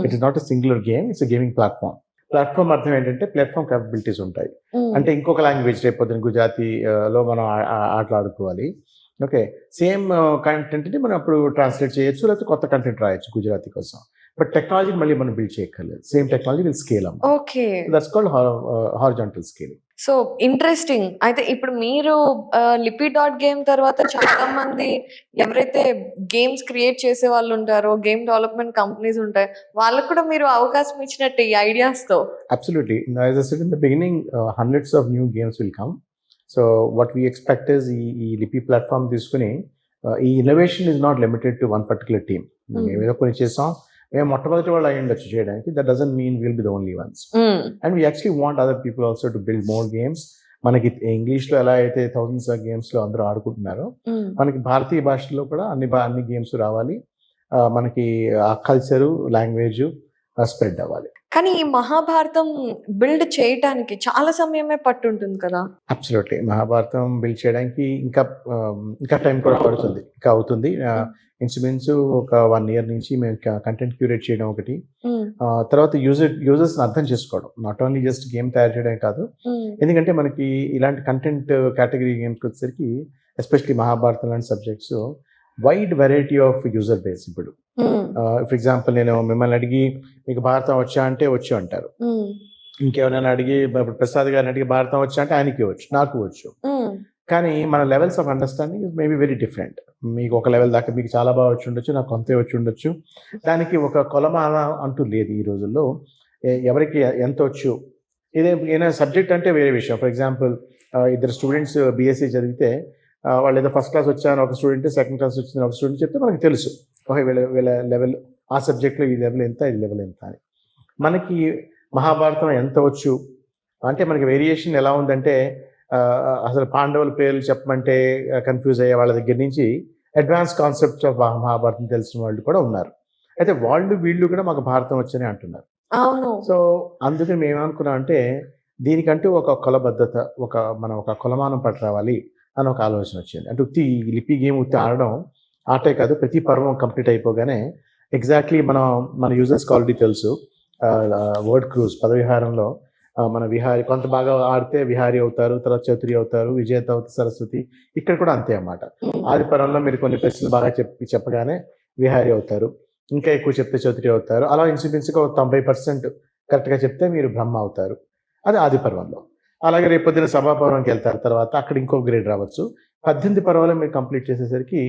It is not a singular game, it's gaming platform. Platform అర్థం ఏంటంటే ప్లాట్ఫామ్ క్యాపబిలిటీస్ ఉంటాయి. అంటే ఇంకొక లాంగ్వేజ్ రేపొద్దున గుజరాతీలో మనం ఆడుకోవాలి. ఓకే, సేమ్ కంటెంట్ని మనం అప్పుడు ట్రాన్స్లేట్ చేయొచ్చు, లేకపోతే కొత్త కంటెంట్ రాయొచ్చు గుజరాతీ కోసం. బట్ టెక్నాలజీ మళ్ళీ మనం బిల్డ్ చేయక్కర్లేదు. సేమ్ టెక్నాలజీ విల్ స్కేల్ అమ్మ. Okay, that's called horizontal scaling. So interesting. అయితే ఇప్పుడు మీరు లిపి డాట్ గేమ్ తర్వాత చాలా మంది ఎవరైతే గేమ్స్ క్రియేట్ చేసే వాళ్ళు ఉంటారో, గేమ్ డెవలప్మెంట్ కంపెనీస్ ఉంటాయి, వాళ్ళకు కూడా మీరు అవకాశం ఇచ్చినట్టు ఈ ఐడియాస్తో. Absolutely. Now, as I said in the beginning, hundreds of new games will come. So what we expect is ఈ లిపి ప్లాట్ఫామ్ తీసుకుని ఈ innovation is not limited to one particular team. మేము ఏదో కొన్ని చేసాం, మేము మొట్టమొదటి వాళ్ళు అయ్యి ఉండొచ్చు చేయడానికి. That doesn't mean will be the only once. And we actually want other people also to build more games. మనకి ఇంగ్లీష్లో ఎలా అయితే థౌసండ్స్ ఆఫ్ గేమ్స్లో అందరూ ఆడుకుంటున్నారో, మనకి భారతీయ భాషలో కూడా అన్ని గేమ్స్ రావాలి. మనకి ఆ కల్చరు, లాంగ్వేజ్ స్ప్రెడ్ అవ్వాలి. కానీ ఈ మహాభారతం బిల్డ్ చేయటానికి చాలా సమయమే పట్టుంటుంది కదా. అబ్సల్యూట్లీ. మహాభారతం బిల్డ్ చేయడానికి ఇంకా టైం కూడా పడుతుంది, ఇంకా అవుతుంది. ఇన్స్ట్రుమెంట్స్ ఒక 1 year నుంచి మేము కంటెంట్ క్యూరేట్ చేయడం ఒకటి, తర్వాత యూజర్స్ అర్థం చేసుకోవడం, నాట్ ఓన్లీ జస్ట్ గేమ్ తయారు చేయడం కాదు. ఎందుకంటే మనకి ఇలాంటి కంటెంట్ కేటగిరీ గేమ్స్కి వచ్చేసరికి, ఎస్పెషలీ మహాభారతం లాంటి subjects, wide variety of user base. ఇప్పుడు ఫర్ ఎగ్జాంపుల్ నేను మిమ్మల్ని అడిగి మీకు భారతం వచ్చా అంటే వచ్చు అంటారు. ఇంకెవరైనా అడిగి, ఇప్పుడు ప్రసాద్ గారిని అడిగి భారతం వచ్చా అంటే ఆయనకి వచ్చు, నాకు వచ్చు. కానీ మన levels of understanding is maybe very different. మీకు ఒక లెవెల్ దాకా మీకు చాలా బాగా వచ్చి ఉండొచ్చు, నాకు కొంతే వచ్చి ఉండొచ్చు. దానికి ఒక కొలమాన అంటూ లేదు ఈ రోజుల్లో. ఎవరికి ఎంత వచ్చు, ఏదైనా సబ్జెక్ట్ అంటే వేరే విషయం. ఫర్ ఎగ్జాంపుల్ ఇద్దరు స్టూడెంట్స్ బీఎస్సీ చదివితే వాళ్ళు ఏదో ఫస్ట్ క్లాస్ వచ్చాను ఒక స్టూడెంట్, సెకండ్ క్లాస్ వచ్చింది ఒక స్టూడెంట్ చెప్తే మనకు తెలుసు, ఓకే వీళ్ళ లెవెల్ ఆ సబ్జెక్ట్లో ఈ లెవెల్ ఎంత, ఈ లెవెల్ ఎంత అని. మనకి మహాభారతం ఎంత వచ్చు అంటే మనకి వేరియేషన్ ఎలా ఉందంటే, అసలు పాండవుల పేర్లు చెప్పమంటే కన్ఫ్యూజ్ అయ్యే వాళ్ళ దగ్గర నుంచి అడ్వాన్స్ కాన్సెప్ట్స్ ఆఫ్ మహాభారతం తెలిసిన వాళ్ళు కూడా ఉన్నారు. అయితే వీళ్ళు కూడా మాకు భారతం వచ్చని అంటున్నారు. సో అందుకని మేము ఏమనుకున్నాం అంటే, దీనికంటూ ఒక కొలబద్ధత, మనం ఒక కొలమానం పట్టు రావాలి అని ఒక ఆలోచన వచ్చింది. అంటే లిపి గేమ్ ఆడడం ఆటే కాదు, ప్రతి పర్వం కంప్లీట్ అయిపోగానే ఎగ్జాక్ట్లీ మన యూజర్స్కి ఆల్రెడీ తెలుసు. వర్డ్ క్రూజ్ పదవిహారంలో మన విహారి కొంత బాగా ఆడితే విహారి అవుతారు, తర్వాత చతురి అవుతారు, విజేత అవుతారు, సరస్వతి. ఇక్కడ కూడా అంతే అన్నమాట. ఆది పర్వంలో మీరు కొన్ని ప్రశ్నలు బాగా చెప్పగానే విహారి అవుతారు, ఇంకా ఎక్కువ చెప్తే చతురి అవుతారు. అలా ఇన్సూరెన్స్గా 90% కరెక్ట్గా చెప్తే మీరు బ్రహ్మ అవుతారు. అది ఆది పర్వంలో. అలాగే రేపు పొద్దున సభాపర్వంకి వెళ్తారు, తర్వాత అక్కడ ఇంకో గ్రేడ్ రావచ్చు. 18 పర్వాలు మీరు కంప్లీట్ చేసేసరికి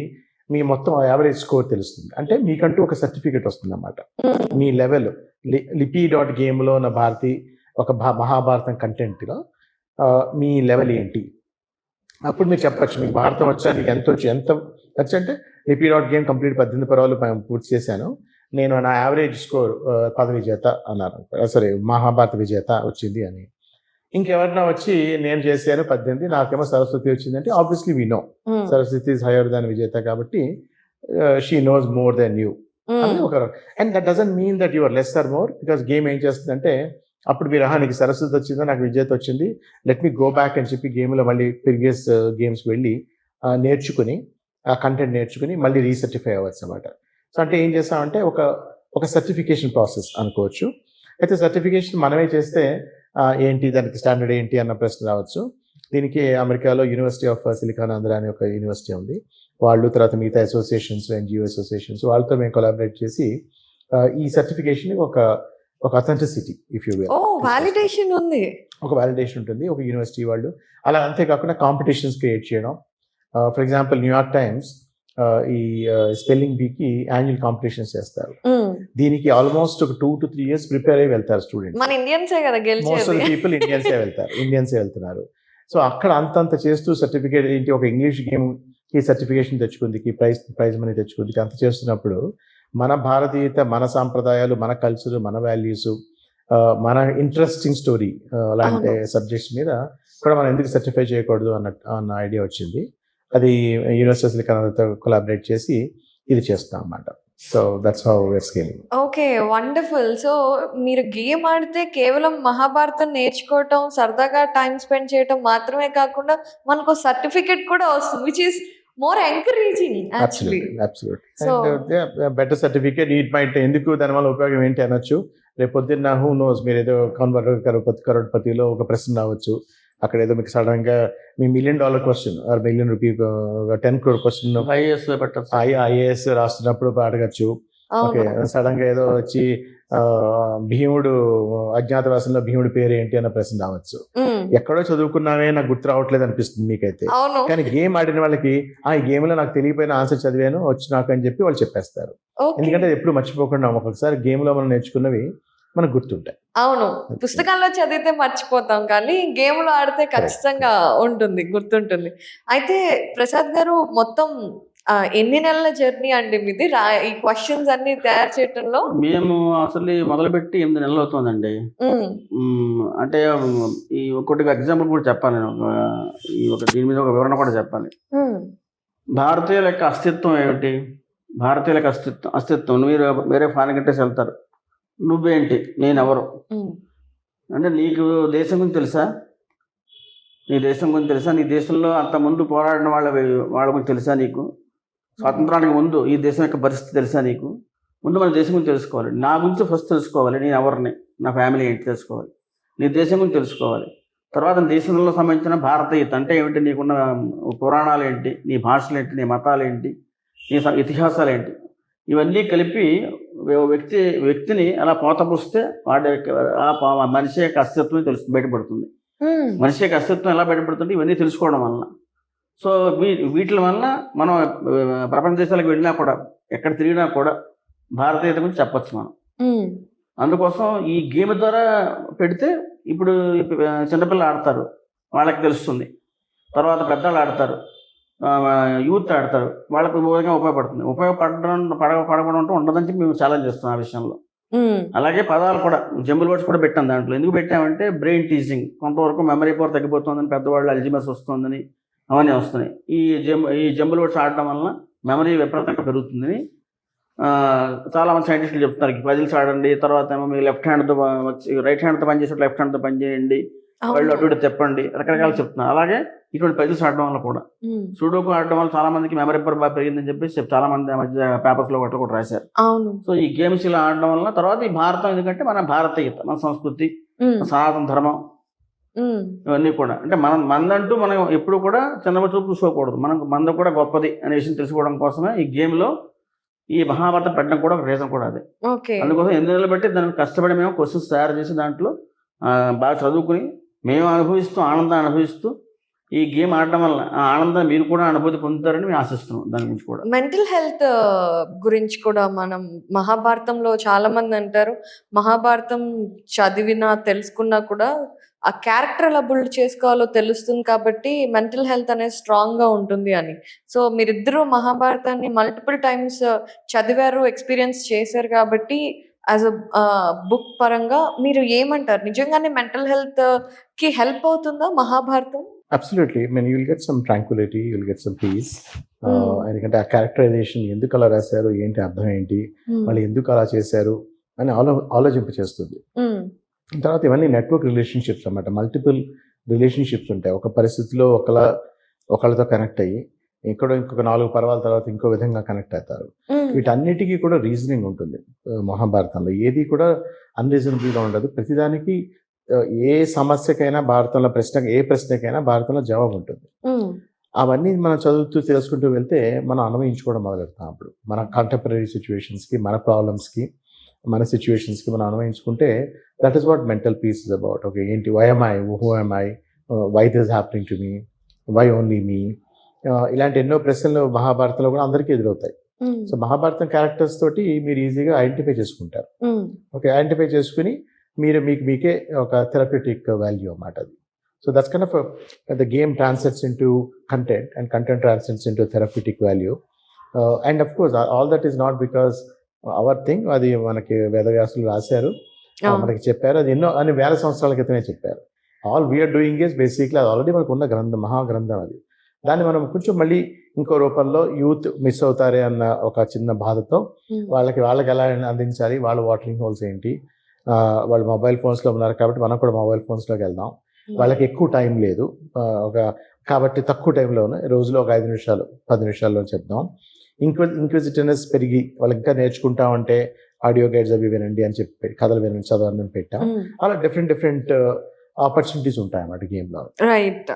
మీ మొత్తం యావరేజ్ స్కోర్ తెలుస్తుంది. అంటే మీకంటూ ఒక సర్టిఫికేట్ వస్తుంది అన్నమాట. మీ లెవెల్ లిపి.గేమ్లో ఉన్న ఒక మహాభారతం కంటెంట్లో మీ లెవెల్ ఏంటి, అప్పుడు మీరు చెప్పచ్చు మీకు భారతం వచ్చా, మీకు ఎంత వచ్చు అంటే లిపి.గేమ్ కంప్లీట్ 18 పర్వాలు పూర్తి చేశాను, నేను నా యావరేజ్ స్కోర్ విజేత అన్నారు, సరే మహాభారత విజేత వచ్చింది అని. ఇంకెవరైనా వచ్చి నేను చేశాను 18, నాకేమో సరస్వతి వచ్చిందంటే obviously we know Saraswati is hire దాన్ విజేత, కాబట్టి she knows more than you అని ఒక. And that doesn't mean that your less or more, because game ఏం చేస్తుందంటే, అప్పుడు మీరు నీకు సరస్వతి వచ్చిందా, నాకు విజేత వచ్చింది, లెట్ మీ గో బ్యాక్ అని చెప్పి గేమ్లో మళ్ళీ ప్రీవియస్ గేమ్స్కి వెళ్ళి నేర్చుకుని, ఆ కంటెంట్ నేర్చుకుని మళ్ళీ రీసర్టిఫై అవ్వచ్చు అన్నమాట. సో అంటే ఏం చేస్తామంటే ఒక సర్టిఫికేషన్ ప్రాసెస్ అనుకోవచ్చు. అయితే సర్టిఫికేషన్ మనమే చేస్తే ఏంటి దానికి స్టాండర్డ్ ఏంటి అన్న ప్రశ్న రావచ్చు. దీనికి అమెరికాలో యూనివర్సిటీ ఆఫ్ సిలికాన్ ఆంధ్ర అనే ఒక యూనివర్సిటీ ఉంది, వాళ్ళు తర్వాత మిగతా అసోసియేషన్స్, ఎన్జిఓ అసోసియేషన్స్, వాళ్ళతో మేము కొలాబరేట్ చేసి ఈ సర్టిఫికేషన్ ఒక authenticity, if you will, validation ఉంది, ఒక వాలిడేషన్ ఉంటుంది ఒక యూనివర్సిటీ వాళ్ళు. అలా అంతేకాకుండా కాంపిటీషన్స్ క్రియేట్ చేయడం. ఫర్ ఎగ్జాంపుల్ న్యూయార్క్ టైమ్స్ ఈ స్పెల్లింగ్ బీకి యాన్యువల్ కాంపిటీషన్స్ చేస్తారు. దీనికి ఆల్మోస్ట్ ఒక 2 to 3 years ప్రిపేర్ అయ్యి వెళ్తారు స్టూడెంట్స్. మన ఇండియన్సే కదా గెలిచేది, మోస్ట్ ఆఫ్ ది పీపుల్ ఇండియన్సే వెళ్తున్నారు. సో అక్కడ అంతంత చేస్తూ సర్టిఫికేట్ ఏంటి, ఒక ఇంగ్లీష్ గేమ్కి సర్టిఫికేషన్ తెచ్చుకుంది, ప్రైజ్ మనీ తెచ్చుకుంది, అంత చేస్తున్నప్పుడు మన భారతీయత, మన సాంప్రదాయాలు, మన కల్చర్, మన వాల్యూస్, మన ఇంట్రెస్టింగ్ స్టోరీ అలాంటి సబ్జెక్ట్స్ మీద కూడా మనం ఎందుకు సర్టిఫై చేయకూడదు అన్న ఐడియా వచ్చింది. అది యూనివర్సిటీ సిలికాన్తో కొలాబరేట్ చేసి ఇది చేస్తాం అన్నమాట. So that's how we're scaling. Okay, wonderful. So మీరు గేమ్ ఆడితే కేవలం మహాభారతం నేర్చుకోవటం, సరదాగా టైం స్పెండ్ చేయటం మాత్రమే కాకుండా మనకు సర్టిఫికెట్ కూడా వస్తుంది, which is more encouraging actually. Better certificate it might, ఎందుకు దానివల్ల ఉపయోగం ఏంటి అనొచ్చు. రేపు పొద్దున్న హూ నోస్, మీరు ఏదో కరోడ్పతిలో ఒక ప్రశ్న రావచ్చు, అక్కడ ఏదో మీకు సడన్ గా మీ $1 million question or $1 million 10 crore question IAS రాస్తున్నప్పుడు అడగచ్చు. ఓకే, సడన్ గా ఏదో వచ్చి భీముడు అజ్ఞాతవాసంలో భీముడి పేరు ఏంటి అన్న ప్రశ్న రావచ్చు. ఎక్కడో చదువుకున్నామే నాకు గుర్తు రావట్లేదు అనిపిస్తుంది మీకైతే. అవును. కానీ గేమ్ ఆడిన వాళ్ళకి ఈ గేమ్ లో నాకు తెలియపోయిన ఆన్సర్ చదివాను వచ్చు నాకు అని చెప్పి వాళ్ళు చెప్పేస్తారు. ఓకే. ఎందుకంటే ఎప్పుడు మర్చిపోకుండా ఒక్కొక్కసారి గేమ్ లో మనం నేర్చుకున్నవి మనకు గుర్తుంటాయి. అవును, పుస్తకాల్లో చదివితే మర్చిపోతాం కానీ గేమ్ లో ఆడితే ఖచ్చితంగా ఉంటుంది, గుర్తుంటుంది. అయితే ప్రసాద్ గారు మొత్తం ఎన్ని నెలల జర్నీ అండి మీది ఈ క్వశ్చన్స్ అన్ని తయారు చేయటంలో? మేము అసలు మొదలుపెట్టి 8 నెలలు అవుతుందండి. అంటే ఈ ఒక్కొక్కటి ఎగ్జాంపుల్ కూడా చెప్పాలి నేను. దీని మీద ఒక వివరణ కూడా చెప్పాలి. భారతీయుల యొక్క అస్తిత్వం ఏమిటి? భారతీయుల యొక్క అస్తిత్వం మీరు వేరే ఫారెన్ కంట్రీస్ వెళ్తారు, నువ్వేంటి, నేనెవరు అంటే నీకు దేశం గురించి తెలుసా? నీ దేశం గురించి తెలుసా? నీ దేశంలో అంత ముందు పోరాడిన వాళ్ళ గురించి తెలుసా నీకు? స్వాతంత్రానికి ముందు ఈ దేశం యొక్క పరిస్థితి తెలుసా నీకు? ముందు మన దేశం గురించి తెలుసుకోవాలి. నా గురించి ఫస్ట్ తెలుసుకోవాలి, నేను ఎవరిని, నా ఫ్యామిలీ ఏంటి తెలుసుకోవాలి. నీ దేశం గురించి తెలుసుకోవాలి. తర్వాత దేశంలో సంబంధించిన భారతీయత అంటే ఏమిటి, నీకున్న పురాణాలు ఏంటి, నీ భాషలు ఏంటి, నీ మతాలు ఏంటి, నీ ఇతిహాసాలు ఏంటి, ఇవన్నీ కలిపి వ్యక్తిని అలా పోతపుస్తే వాడి మనిషి యొక్క అస్తిత్వం బయటపడుతుంది. మనిషి యొక్క అస్తిత్వం ఎలా బయటపడుతుంది? ఇవన్నీ తెలుసుకోవడం వలన. సో వీటి వల్ల మనం ప్రపంచ దేశాలకు వెళ్ళినా కూడా, ఎక్కడ తిరిగినా కూడా భారతీయత గురించి చెప్పచ్చు మనం. అందుకోసం ఈ గేమ్ ద్వారా పెడితే ఇప్పుడు చిన్నపిల్లలు ఆడతారు, వాళ్ళకి తెలుస్తుంది. తర్వాత పెద్దవాళ్ళు ఆడతారు, యూత్ ఆడతారు, వాళ్ళకి ఉపయోగపడుతుంది. పడకపోవడం అంటూ ఉండదని చెప్పి మేము ఛాలెంజ్ చేస్తాం ఆ విషయంలో. అలాగే పదాలు కూడా, జంబుల్ వర్డ్స్ కూడా పెట్టాం దాంట్లో. ఎందుకు పెట్టామంటే బ్రెయిన్ టీజింగ్, కొంతవరకు మెమరీ పవర్ తగ్గిపోతుందని, పెద్దవాళ్ళు అల్జిమర్స్ వస్తుందని, అవన్నీ వస్తున్నాయి. ఈ జంబుల్ వర్డ్స్ ఆడటం వలన మెమరీ విపరీతంగా పెరుగుతుందని చాలామంది సైంటిస్టులు చెప్తున్నారు. పజిల్స్ ఆడండి, తర్వాత ఏమో మీరు లెఫ్ట్ హ్యాండ్తో రైట్ హ్యాండ్తో పనిచేసి లెఫ్ట్ హ్యాండ్తో పని చేయండి, వాళ్ళు అటు ఇటు చెప్పండి, రకరకాలు చెప్తున్నారు. అలాగే ఇటువంటి పజిల్స్ ఆడడం వల్ల కూడా, సూడోకు ఆడడం వల్ల చాలా మందికి మెమరీ పవర్ బాగా పెరిగిందని చెప్పేసి చాలా మంది మధ్య పేపర్స్ లో కూడా రాశారు. సో ఈ గేమ్స్ ఇలా ఆడడం వల్ల తర్వాత ఈ భారతం, ఎందుకంటే మన భారతీయత, మన సంస్కృతి, సనాతన ధర్మం, ఇవన్నీ కూడా అంటే మందంటూ మనం ఎప్పుడు కూడా చిన్న చూపు చూసుకోకూడదు. మంద కూడా గొప్పది అనే విషయం తెలుసుకోవడం కోసమే ఈ గేమ్ లో ఈ మహాభారతం పెట్టడం కూడా ఒక రీజన్ కూడా అదే. అందుకోసం 8 నెలలు బట్టి దానికి కష్టపడి మేము క్వశ్చన్స్ తయారు చేసి దాంట్లో బాగా చదువుకుని మేము ఆనందాన్ని అనుభవిస్తూ ఈ గేమ్ ఆడటం వల్ల ఆ ఆనందం మీరు కూడా అనుభూతి పొందుతారని మేము ఆశిస్తున్నాం. దాని గురించి కూడా మెంటల్ హెల్త్ గురించి కూడా మనం మహాభారతంలో చాలా మంది అంటారు, మహాభారతం చదివినా తెలుసుకున్నా కూడా ఆ క్యారెక్టర్ ఎలా బిల్డ్ చేసుకోవాలో తెలుస్తుంది కాబట్టి మెంటల్ హెల్త్ అనేది స్ట్రాంగ్ గా ఉంటుంది అని. సో మీరిద్దరూ మహాభారతాన్ని మల్టిపుల్ టైమ్స్ చదివారు, ఎక్స్పీరియన్స్ చేశారు కాబట్టి యాజ్ అ బుక్ పరంగా మీరు ఏమంటారు? నిజంగానే మెంటల్ హెల్త్ కి హెల్ప్ అవుతుందా Mahabharatam? Absolutely. I mean you'll get some Tranquility, you'll get some piece. ఎందుకంటే ఆ క్యారెక్టరైజేషన్ ఎందుకు అలా రాశారు, ఏంటి అర్థం ఏంటి, వాళ్ళు ఎందుకు అలా చేశారు అని ఆలోచింప చేస్తుంది. తర్వాత ఇవన్నీ నెట్వర్క్ రిలేషన్షిప్స్ అన్నమాట. మల్టిపుల్ రిలేషన్షిప్స్ ఉంటాయి. ఒక పరిస్థితిలో ఒకళ్ళతో కనెక్ట్ అయ్యి ఇంకొక 4 పర్వాల తర్వాత ఇంకో విధంగా కనెక్ట్ అవుతారు. వీటన్నిటికీ కూడా రీజనింగ్ ఉంటుంది మహాభారతంలో. ఏది కూడా అన్రీజనబుల్గా ఉండదు. ప్రతిదానికి ఏ సమస్యకైనా భారతంలో ఏ ప్రశ్నకైనా భారతంలో జవాబు ఉంటుంది. అవన్నీ మనం చదువుతూ తెలుసుకుంటూ వెళ్తే మనం అన్వయించుకోవడం మొదలెడతాం. అప్పుడు మన కంటెంపరీ సిచ్యువేషన్స్కి, మన ప్రాబ్లమ్స్కి, మన సిచ్యువేషన్స్కి మనం అన్వయించుకుంటే that is what mental peace is about. Okay, ఏంటి, why am I, who am I, why this is happening to me, why only me, ఇలాంటి ఎన్నో ప్రశ్నలు మహాభారతంలో కూడా అందరికీ ఎదురవుతాయి. సో మహాభారతం క్యారెక్టర్స్ తోటి మీరు ఈజీగా ఐడెంటిఫై చేసుకుంటారు. ఓకే, ఐడెంటిఫై చేసుకుని మీకే ఒక థెరప్యూటిక్ వాల్యూ అన్నమాట అది. So that's kind of the game translates into content and content translates into therapeutic value. And of course all that is not because our thing. అది మనకి వేదవ్యాసులు రాశారు, మనకి చెప్పారు. అది అన్ని వేల సంవత్సరాల క్రితమే చెప్పారు. All we're doing is basically అది ఆల్రెడీ మనకు ఉన్న గ్రంథం, మహాగ్రంథం అది. దాన్ని మనం కొంచెం మళ్ళీ ఇంకో రూపంలో యూత్ మిస్ అవుతారే అన్న ఒక చిన్న బాధతో వాళ్ళకి ఎలా అందించాలి, వాళ్ళ వాటరింగ్ హోల్స్ ఏంటి, వాళ్ళు మొబైల్ ఫోన్స్లో ఉన్నారు కాబట్టి మనం కూడా మొబైల్ ఫోన్స్లోకి వెళ్దాం. వాళ్ళకి ఎక్కువ టైం లేదు కాబట్టి తక్కువ టైంలోనే రోజులో ఒక 5 నిమిషాలు 10 నిమిషాల్లో చెప్దాం. ఇంక్విజిటివ్నెస్ పెరిగి వాళ్ళు ఇంకా నేర్చుకుంటా ఉంటే ఆడియో గైడ్స్ అవి వినండి అని చెప్పి, కథలు వినండి, చదవండి అని పెట్టాం. అలా డిఫరెంట్ ఆపర్చునిటీస్ ఉంటాయి అన్నమాట గేమ్లో. రైట్.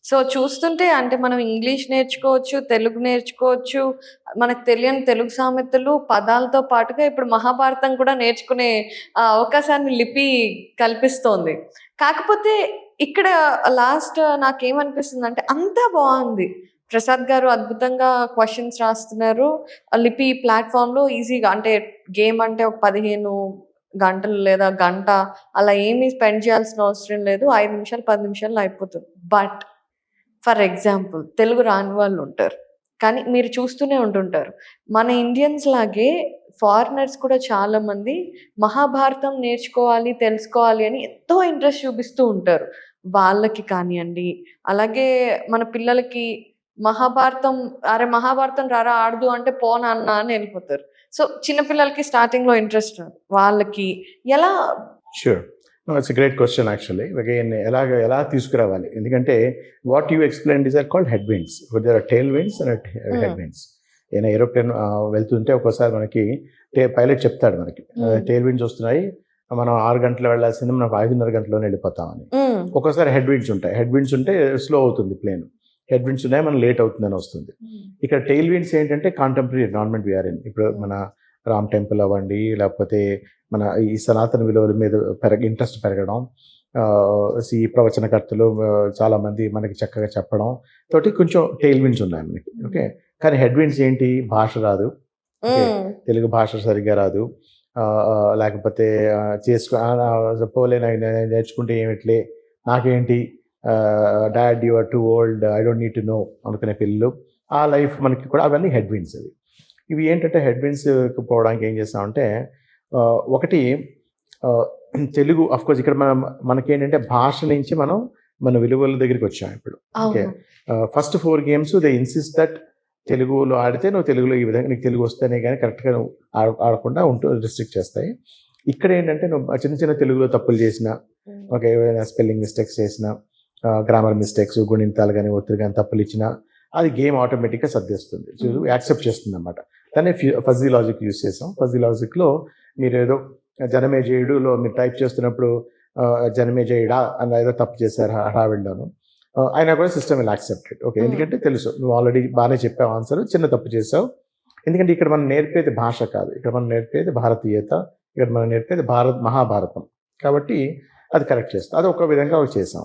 సో చూస్తుంటే అంటే మనం ఇంగ్లీష్ నేర్చుకోవచ్చు, తెలుగు నేర్చుకోవచ్చు, మనకు తెలియని తెలుగు సామెతలు, పదాలతో పాటుగా ఇప్పుడు మహాభారతం కూడా నేర్చుకునే అవకాశాన్ని లిపి కల్పిస్తోంది. కాకపోతే ఇక్కడ లాస్ట్ నాకేమనిపిస్తుందంటే అంతా బాగుంది. ప్రసాద్ గారు అద్భుతంగా క్వశ్చన్స్ రాస్తున్నారు. లిపి ప్లాట్ఫామ్లో ఈజీగా అంటే గేమ్ అంటే ఒక 15 గంటలు లేదా గంట అలా ఏమీ స్పెండ్ చేయాల్సిన అవసరం లేదు. 5 నిమిషాలు 10 నిమిషాల్లో అయిపోతుంది. బట్ ఫర్ ఎగ్జాంపుల్ తెలుగు రాని వాళ్ళు ఉంటారు, కానీ మీరు చూస్తూనే ఉంటుంటారు. మన ఇండియన్స్ లాగే ఫారినర్స్ కూడా చాలా మంది మహాభారతం నేర్చుకోవాలి, తెలుసుకోవాలి అని ఎంతో ఇంట్రెస్ట్ చూపిస్తూ ఉంటారు. వాళ్ళకి కానివ్వండి, అలాగే మన పిల్లలకి మహాభారతం రారా ఆడదు అంటే పోనా అన్న అని వెళ్ళిపోతారు. సో చిన్నపిల్లలకి స్టార్టింగ్లో ఇంట్రెస్ట్ రాదు. వాళ్ళకి ఎలా? Sure, it's a great question actually. Again ఎలా తీసుకురావాలి, ఎందుకంటే what you explain is are called head winds. There are tail winds and head winds. ఏదైనా ఏరోప్లేన్ వెళ్తుంటే ఒక్కోసారి మనకి పైలట్ చెప్తాడు మనకి టెయిల్ విండ్స్ వస్తున్నాయి, మనం 6 గంటలు వెళ్ళాల్సింది మనం 5:30 గంటలోనే వెళ్ళిపోతామని. ఒక్కోసారి హెడ్ విండ్స్ ఉంటాయి. హెడ్ విండ్స్ ఉంటే స్లో అవుతుంది ప్లేన్, హెడ్ విండ్స్ ఉన్నాయి మనం లేట్ అవుతుందని వస్తుంది. ఇక్కడ టెయిల్ విండ్స్ ఏంటంటే కాంటెంపరీ ఎన్విరాన్మెంట్ వీఆర్ ఇన్. ఇప్పుడు మన రామ్ టెంపుల్ అవ్వండి, లేకపోతే మన ఈ సనాతన విలువల మీద ఇంట్రెస్ట్ పెరగడం, ఈ ప్రవచనకర్తలు చాలామంది మనకి చక్కగా చెప్పడం తోటి కొంచెం టెయిల్ విండ్స్ ఉన్నాయి మనకి. ఓకే, కానీ హెడ్ విండ్స్ ఏంటి? భాష రాదు, తెలుగు భాష సరిగ్గా రాదు, లేకపోతే పోలే నేర్చుకుంటే ఏమిట్లే, నాకేంటి, dad you are too old, I don't need to know అనుకునే పిల్లలు, ఆ లైఫ్ మనకి కూడా అవన్నీ హెడ్ విండ్స్. అవి ఇవి ఏంటంటే హెడ్ విండ్స్ పోవడానికి ఏం చేస్తామంటే ఒకటి తెలుగు అఫ్కోర్స్ ఇక్కడ మనకేంటంటే భాష నుంచి మన విలువల దగ్గరికి వచ్చాం ఇప్పుడు. Okay, first 4 games they insist that తెలుగులో ఆడితే నువ్వు తెలుగులో ఈ విధంగా నీకు తెలుగు వస్తేనే కానీ కరెక్ట్గా నువ్వు ఆడకుండా రిస్ట్రిక్ట్ చేస్తాయి. ఇక్కడ ఏంటంటే నువ్వు చిన్న చిన్న తెలుగులో తప్పులు చేసిన, ఓకే, ఏదైనా స్పెల్లింగ్ మిస్టేక్స్ చేసిన, గ్రామర్ మిస్టేక్స్, గుణింతాలు కానీ ఒత్తిడి కానీ తప్పులు ఇచ్చినా అది గేమ్ ఆటోమేటిక్గా సర్దేస్తుంది, యాక్సెప్ట్ చేస్తుంది అన్నమాట. దాన్ని ఫజీ లాజిక్ యూజ్ చేసాం. ఫజీ లాజిక్లో మీరు ఏదో జనమేజయుడులో మీరు టైప్ చేస్తున్నప్పుడు జనమేజయుడా అని ఏదో తప్పు చేశారు హడావిడిలోను, అయినా కూడా సిస్టమ్ విల్ యాక్సెప్టెడ్. ఓకే, ఎందుకంటే తెలుసు నువ్వు ఆల్రెడీ బాగానే చెప్పావు ఆన్సర్, చిన్న తప్పు చేసావు. ఎందుకంటే ఇక్కడ మనం నేర్పేది భాష కాదు, ఇక్కడ మనం నేర్పేది భారతీయత, ఇక్కడ మనం నేర్పేది మహాభారతం, కాబట్టి అది కరెక్ట్ చేస్తాం. అది ఒక విధంగా చేసాం.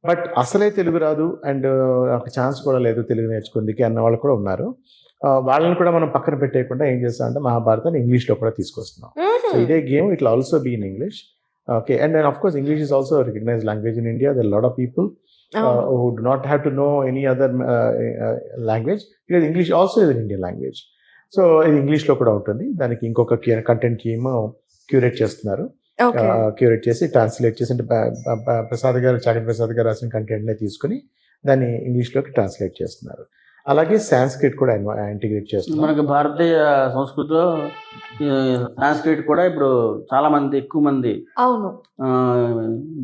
బట్ అసలే తెలుగు రాదు అండ్ ఒక ఛాన్స్ కూడా లేదు తెలుగు నేర్చుకుందికి అన్న వాళ్ళు కూడా ఉన్నారు. వాళ్ళని కూడా మనం పక్కన పెట్టేయకుండా ఏం చేస్తాం అంటే మహాభారతాన్ని ఇంగ్లీష్లో కూడా తీసుకొస్తున్నాం. సో ఇదే game it will also be in English. Okay, and then of course English is also recognised language in India. There lot of people who do not have to know any other language, because English also is an Indian language. So ఇది ఇంగ్లీష్లో కూడా ఉంటుంది. దానికి ఇంకొక content team curate చేస్తున్నారు. Curate చేసి translate చేసి అంటే చాగంటి ప్రసాద్ గారు రాసిన కంటెంట్నే తీసుకుని దాన్ని ఇంగ్లీష్లోకి ట్రాన్స్లేట్ చేస్తున్నారు. అలాగే సాంస్క్రిట్ కూడా ఇంటిగ్రేట్ చేస్తున్నారు. మనకి భారతీయ సంస్కృతిలో సాంస్క్రిట్ కూడా ఇప్పుడు చాలా మంది ఎక్కువ మంది అవును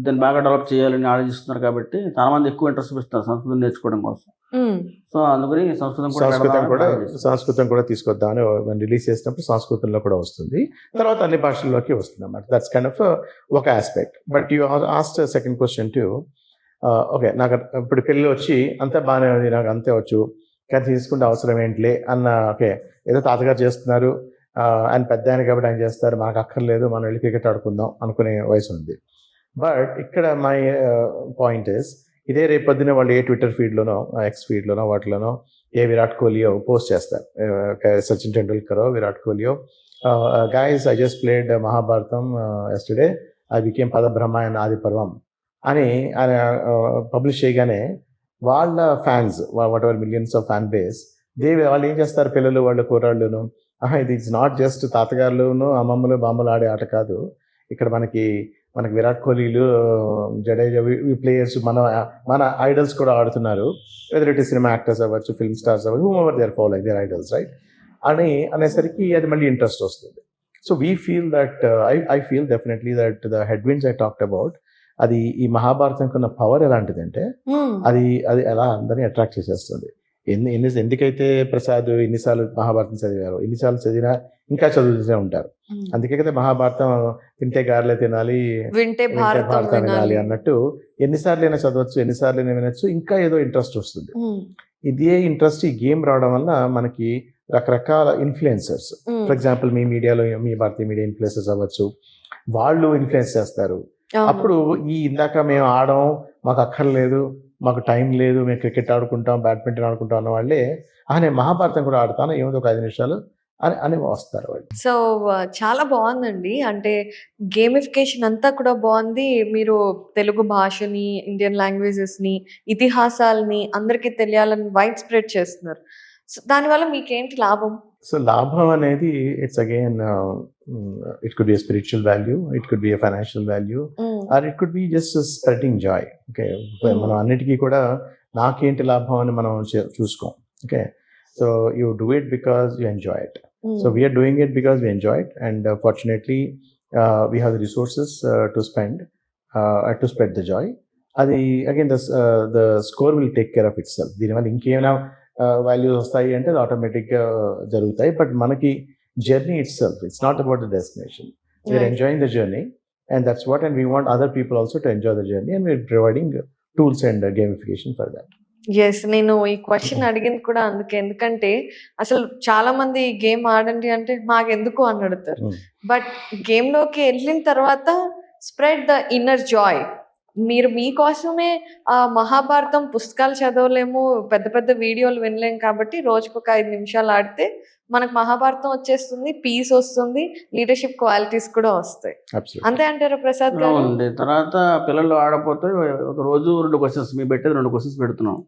దాన్ని బాగా డెవలప్ చేయాలని ఆలోచిస్తున్నారు, కాబట్టి చాలా మంది ఎక్కువ ఇంట్రెస్ట్ చూపిస్తారు సంస్కృతం నేర్చుకోవడం కోసం. సో అందుకని సంస్కృతం కూడా తీసుకొద్దామని మనం రిలీజ్ చేసినప్పుడు సంస్కృతంలో కూడా వస్తుంది, తర్వాత అన్ని భాషల్లోకి వస్తుంది అన్నమాట. దట్స్ కైండ్ ఆఫ్ ఒక aspect. But you asked second question to okay, నాకు ఇప్పుడు పెళ్ళి వచ్చి అంతా బాగానే ఉంది, నాకు అంతే వచ్చు, కానీ తీసుకుంటే అవసరం ఏంటిలే అన్న, ఓకే ఏదో తాతగారు చేస్తున్నారు ఆయన పెద్ద ఆయన కాబట్టి ఆయన చేస్తారు, మనకు అక్కర్లేదు, మనం వెళ్ళి క్రికెట్ ఆడుకుందాం అనుకునే వయసు ఉంది. బట్ ఇక్కడ మై పాయింట్ ఇస్, ఇదే రేపొద్దున వాళ్ళు ఏ ట్విట్టర్ ఫీడ్లోనో ఎక్స్ ఫీడ్లోనో వాటిలోనో ఏ విరాట్ కోహ్లీయో పోస్ట్ చేస్తారు, సచిన్ టెండూల్కరో విరాట్ కోహ్లీయో, guys I just played Mahabharatam yesterday, I became Padabrahma and Adi Parvam అని ఆయన పబ్లిష్ చేయగానే వాళ్ళ fans whatever millions of fan base వాళ్ళు ఏం చేస్తారు, పిల్లలు వాళ్ళ కూరాళ్ళును, ఇది ఇట్స్ నాట్ జస్ట్ తాతగారులను అమ్మమ్మలు బామ్మలు ఆడే ఆట కాదు, ఇక్కడ మనకి విరాట్ కోహ్లీలు జడేజా ఈ ప్లేయర్స్ మన ఐడల్స్ కూడా ఆడుతున్నారు, whether it is cinema actors అవ్వచ్చు, ఫిల్మ్ స్టార్స్ అవ్వచ్చు, whomever they are following their idols, right అనేసరికి అది మళ్ళీ ఇంట్రెస్ట్ వస్తుంది. So we feel that I feel definitely that the head winds I talked about, అది ఈ మహాభారతంకి ఉన్న పవర్ ఎలాంటిదంటే అది ఎలా అందరినీ అట్రాక్ట్ చేసేస్తుంది. ఎందుకైతే ప్రసాద్ ఎన్నిసార్లు మహాభారతం చదివారు, ఎన్నిసార్లు చదివినా ఇంకా చదువుతూనే ఉంటారు. అందుకే కదా మహాభారతం తింటే గారెలే తినాలి, వింటే వింటే భారతం భారతం వినాలి వినాలి. అన్నట్టు ఎన్నిసార్లైనా చదవచ్చు, ఎన్నిసార్లైనా వినొచ్చు, ఇంకా ఏదో ఇంట్రెస్ట్ వస్తుంది. ఇదే ఇంట్రెస్ట్ ఈ గేమ్ రావడం వల్ల మనకి రకరకాల ఇన్ఫ్లుయెన్సర్స్, ఫర్ ఎగ్జాంపుల్ మీ మీడియాలో మీ భారతీయ మీడియా ఇన్ఫ్లుయెన్సర్స్ అవ్వచ్చు, వాళ్ళు ఇన్ఫ్లుయెన్స్ చేస్తారు. అప్పుడు ఇందాక మేము ఆడం, మాకు అక్కర్లేదు, మాకు టైం లేదు, మేము క్రికెట్ ఆడుకుంటాం, బ్యాడ్మింటన్ ఆడుకుంటాం అన్న వాళ్ళే నేను మహాభారతం కూడా ఆడతాను, ఏముంది ఒక 5 నిమిషాలు అని వస్తారు వాళ్ళు. సో చాలా బాగుందండి. అంటే గేమిఫికేషన్ అంతా కూడా బాగుంది. మీరు తెలుగు భాషని, ఇండియన్ లాంగ్వేజెస్ని, ఇతిహాసాలని అందరికీ తెలియాలని వైడ్ స్ప్రెడ్ చేస్తున్నారు. సో దానివల్ల మీకేంటి లాభం? సో లాభం అనేది it's again it could be a spiritual value, it could be a financial value, or it could be just spreading joy. Okay, మనం అన్నిటికీ కూడా నాకేంటి లాభం అని మనం చూసుకోం. Okay, so you do it because you enjoy it. So we are doing it because we enjoy it, and fortunately we have the resources to spend to spread the joy. Adi again the score will take care of itself. దీనివల్ల ఇంకేమైనా values వస్తాయి అంటే అది ఆటోమేటిక్గా జరుగుతాయి. But మనకి journey itself, it's not about the destination. We're enjoying the journey and that's what, and we want other people also to enjoy the journey, and we're providing tools and gamification for that. Yes, నేను ఈ question అడిగింది కూడా అందుకే. ఎందుకంటే అసలు చాలా మంది game ఆడండి అంటే మాకెందుకు అని అడుగుతారు. బట్ గేమ్లోకి వెళ్ళిన తర్వాత స్ప్రెడ్ ద ఇన్నర్ జాయ్. మీరు మీకోసమే మహాభారతం పుస్తకాలు చదవలేము, పెద్ద పెద్ద వీడియోలు వినలేము, కాబట్టి రోజుకొక 5 నిమిషాలు ఆడితే మనకు మహాభారతం వచ్చేస్తుంది, పీస్ వస్తుంది, లీడర్షిప్ క్వాలిటీస్ కూడా వస్తాయి. అంతే అంటారా ప్రసాద్ గారు? తర్వాత పిల్లలు ఆడపోతే ఒక రోజు 2 క్వశ్చన్స్ మీ పెట్టేది 2 క్వశ్చన్స్ పెడుతున్నాం.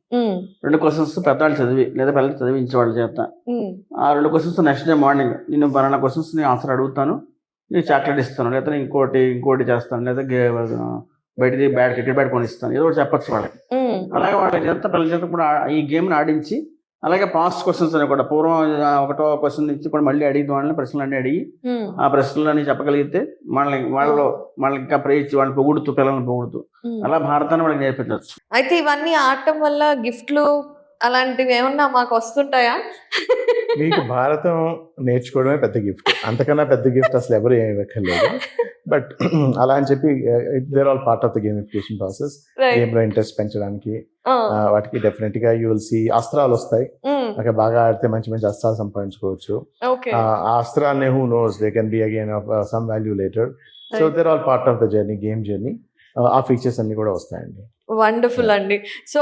2 క్వశ్చన్స్ పెద్దవాళ్ళు చదివి లేదా పిల్లలు చదివించే వాళ్ళ చేత. ఆ 2 క్వశ్చన్స్ నెక్స్ట్ డే మార్నింగ్ నేను పలానా క్వశ్చన్స్ నేను ఆన్సర్ అడుగుతాను, నేను చాక్లెట్ ఇస్తాను, లేదా ఇంకోటి చేస్తాను, లేదా బయటికి క్రికెట్ బ్యాట్ కొనిస్తాను, ఏదో ఒకటి చెప్పచ్చు వాళ్ళకి. అలాగే వాళ్ళ చేత పిల్లల చేత కూడా ఈ గేమ్ని ఆడించి, అలాగే పాస్ట్ క్వశ్చన్స్ అని కూడా పూర్వం 1వ క్వశ్చన్ నుంచి కూడా మళ్ళీ అడిగి వాళ్ళని ప్రశ్నలన్నీ అడిగి ఆ ప్రశ్నలన్నీ చెప్పగలిగితే వాళ్ళకి ఇంకా ప్రేయించి వాళ్ళని పొగుడుతూ, పిల్లల్ని పొగుడుతూ అలా భారతాన్ని వాళ్ళకి నేర్పించవచ్చు. అయితే ఇవన్నీ ఆడటం వల్ల గిఫ్ట్లు అలాంటివి ఏమన్నా మాకు వస్తుంటాయా? మీకు భారతం నేర్చుకోవడమే పెద్ద గిఫ్ట్, అంతకన్నా పెద్ద గిఫ్ట్ అసలు ఎవరు ఏమి ఇవ్వక్కర్లేదు. బట్ అలా అని చెప్పి there all part of the gamification process. Game లో ఇంట్రెస్ట్ పెంచడానికి వాటికి డెఫినెట్ గా యూ విల్ సీ అస్త్రాలు వస్తాయి. బాగా ఆడితే మంచి మంచి అస్త్రాలు సంపాదించుకోవచ్చు. ఆ అస్త్రాన్ని who knows they can be again of some value later. So they're all part of the journey, game journey. ఆ ఫీచర్స్ అన్ని కూడా వస్తాయండి. వండర్ఫుల్ అండి. సో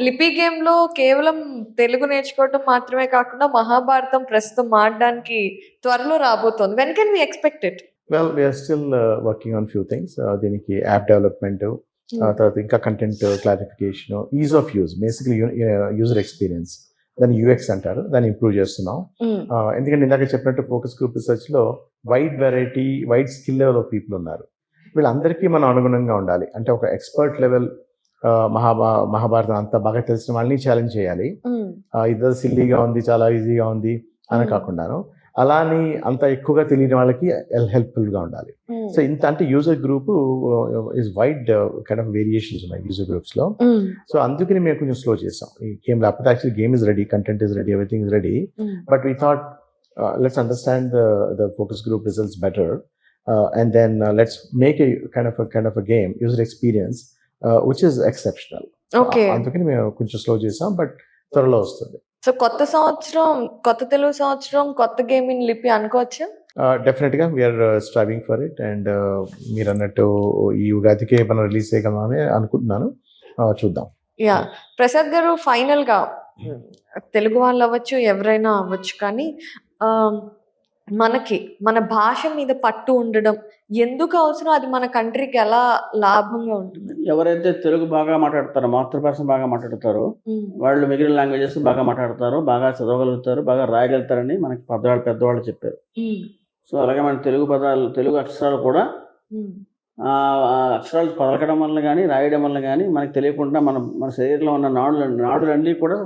లిపి గేమ్ లో కేవలం తెలుగు నేర్చుకోవటం మాత్రమే కాకుండా మహాభారతం ప్రస్తుతం ఆడడానికి త్వరలో రాబోతోంది. When can we expect it? Well, we're still working on few things. దీనికి యాప్ డెవలప్మెంట్, తర్వాత ఇంకా content clarification, ease of use, basically user experience, దాన్ని యూఎక్స్ అంటారు, దాన్ని ఇంప్రూవ్ చేస్తున్నాం. ఎందుకంటే ఇందాక చెప్పినట్టు ఫోకస్ గ్రూప్ రీసెర్చ్ లో wide variety, wide skill level of people ఉన్నారు. వీళ్ళందరికీ మనం అనుగుణంగా ఉండాలి. అంటే ఒక ఎక్స్పర్ట్ లెవెల్ మహాభారతం అంతా బాగా తెలిసిన వాళ్ళని ఛాలెంజ్ చేయాలి. ఇద్దరు సిల్లీగా ఉంది, చాలా ఈజీగా ఉంది అని కాకుండాను అలాని అంత ఎక్కువగా తెలియని వాళ్ళకి హెల్ప్ఫుల్ గా ఉండాలి. సో ఇంత అంటే user group is wide kind of variations ఉన్నాయి యూజర్ గ్రూప్స్ లో. సో అందుకని మేము కొంచెం స్లో చేసాం ఈ గేమ్ లో. అప్పుడు actually game is ready, content is ready, everything is ready, but we thought let's understand the focus group results better, and then let's make a kind of a game user experience which is exceptional. Okay. అందుకని మేము కొంచెం slow చేసాం, but త్వరలో వస్తుంది. So కొత్త సంవత్సరం, కొత్త తెలుగు సంవత్సరం, కొత్త గేమ్ ఇన్ లిపి అనుకోవచ్చా? డెఫినెట్ గా we're striving for it, and మీరు అన్నట్టు ఈ ఉగాదికే మనం రిలీజ్ చేయగలమని అనుకుంటున్నాను. చూద్దాం. యా, ప్రసాద్ గారు, ఫైనల్ గా తెలుగు వాళ్ళు అవ్వచ్చు, ఎవరైనా అవ్వచ్చు, కానీ మనకి మన భాష మీద పట్టు ఉండడం ఎందుకు అవసరం? అది మన కంట్రీకి ఎలా లాభంగా ఉంటుంది? ఎవరైతే తెలుగు బాగా మాట్లాడతారో, మాతృభాష బాగా మాట్లాడతారో వాళ్ళు మిగిలిన లాంగ్వేజెస్ బాగా మాట్లాడతారు, బాగా చదవగలుగుతారు, బాగా రాయగలుగుతారని మనకి పెద్దవాళ్ళు చెప్పారు. సో అలాగే మన తెలుగు పదాలు, తెలుగు అక్షరాలు కూడా అక్షరాలు పలకడం వల్ల కానీ రాయడం వల్ల కానీ మనకి తెలియకుండా మన శరీరంలో ఉన్న నాడులన్నీ కూడా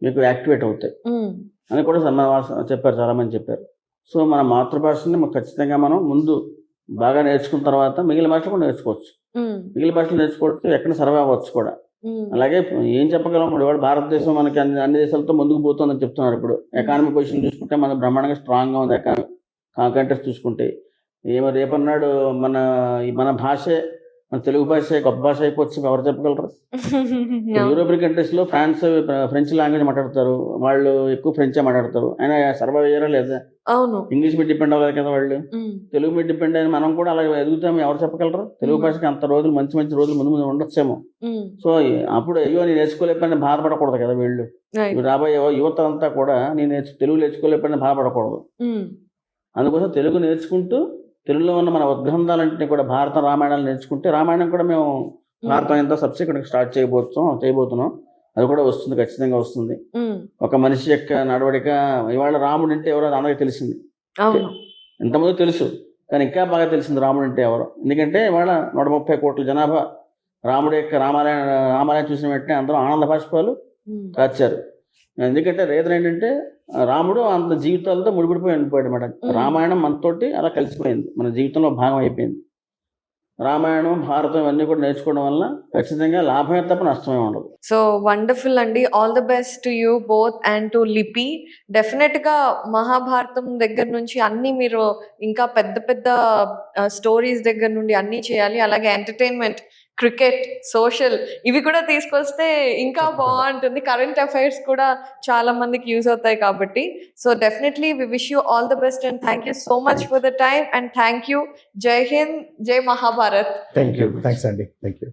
మీకు యాక్టివేట్ అవుతాయి అని కూడా చెప్పారు, చాలామంది చెప్పారు. సో మన మాతృభాషని ఖచ్చితంగా మనం ముందు బాగా నేర్చుకున్న తర్వాత మిగిలిన భాషలు కూడా నేర్చుకోవచ్చు. మిగిలిన భాషలు నేర్చుకోవచ్చు, ఎక్కడ సర్వే అవ్వచ్చు కూడా. అలాగే ఏం చెప్పగలం ఇప్పుడు ఇవాళ భారతదేశం మనకి అన్ని దేశాలతో ముందుకు పోతుందని చెప్తున్నారు. ఇప్పుడు ఎకానమీ పొజిషన్ చూసుకుంటే మన బ్రహ్మాండంగా స్ట్రాంగ్గా ఉంది. ఎకానమీ కంట్రీస్ చూసుకుంటే ఏమో రేపన్నాడు మన భాషే, మన తెలుగు భాష గొప్ప భాష అయిపోవచ్చు, ఎవరు చెప్పగలరు? యూరోపియన్ కంట్రీస్లో ఫ్రెంచ్ లాంగ్వేజ్ మాట్లాడతారు, వాళ్ళు ఎక్కువ ఫ్రెంచే మాట్లాడతారు. అయినా సర్వైవ్ అయ్యారా లేదా? అవును, ఇంగ్లీష్ మీద డిపెండ్ అవ్వలేదు కదా వాళ్ళు. తెలుగు మీద డిపెండ్ అయిన మనం కూడా అలా ఎదుగుతాం, ఎవరు చెప్పగలరు? తెలుగు భాషకి అంత రోజులు మంచి మంచి రోజులు ముందు ముందు ఉండొచ్చేమో. సో అప్పుడు అయ్యో నేను నేర్చుకోలేకపోయినా బాధపడకూడదు కదా వీళ్ళు. రాబోయే యువత అంతా కూడా తెలుగు నేర్చుకోలేకపోయినా బాధపడకూడదు. అందుకోసం తెలుగు నేర్చుకుంటూ తెలుగులో ఉన్న మన ఉద్గ్రంథాలన్నింటినీ కూడా భారత రామాయణాలు నేర్చుకుంటే, రామాయణం కూడా మేము భారతం ఎంత సబ్సిక్వెంట్గా స్టార్ట్ చేయబోతున్నాం. అది కూడా వస్తుంది, ఖచ్చితంగా వస్తుంది. ఒక మనిషి యొక్క నడవడిక, ఇవాళ రాముడు అంటే ఎవరో అందరికీ తెలిసింది. ఎంతమంది తెలుసు, కానీ ఇంకా బాగా తెలిసింది రాముడు అంటే ఎవరో. ఎందుకంటే ఇవాళ 130 కోట్ల జనాభా రాముడి యొక్క రామాలయం చూసిన వెంటనే అందరూ ఆనంద బాష్పాలు కాచారు. ఎందుకంటే రీజన్ ఏంటంటే రాముడు అంత జీవితాలతో ముడిపడిపోయి వెళ్ళిపోయాడు అన్నమాట. రామాయణం మనతోటి అలా కలిసిపోయింది, మన జీవితంలో భాగం అయిపోయింది. రామాయణం, భారతం ఇవన్నీ కూడా నేర్చుకోవడం వల్ల ఖచ్చితంగా లాభమే తప్ప నష్టమే ఉండదు. సో వండర్ఫుల్ అండి, all the best to you both and to లిపి. డెఫినెట్ గా మహాభారతం దగ్గర నుంచి అన్ని మీరు ఇంకా పెద్ద పెద్ద స్టోరీస్ దగ్గర నుండి అన్ని చేయాలి. అలాగే ఎంటర్టైన్మెంట్, క్రికెట్, సోషల్ ఇవి కూడా తీసుకొస్తే ఇంకా బాగుంటుంది. కరెంట్ అఫైర్స్ కూడా చాలా మందికి యూజ్ అవుతాయి కాబట్టి. So definitely we wish you all the best and thank you so much for the time and thank you. జై హింద్, జై మహాభారత్. థ్యాంక్ యూ, థ్యాంక్స్ అండి, థ్యాంక్ యూ.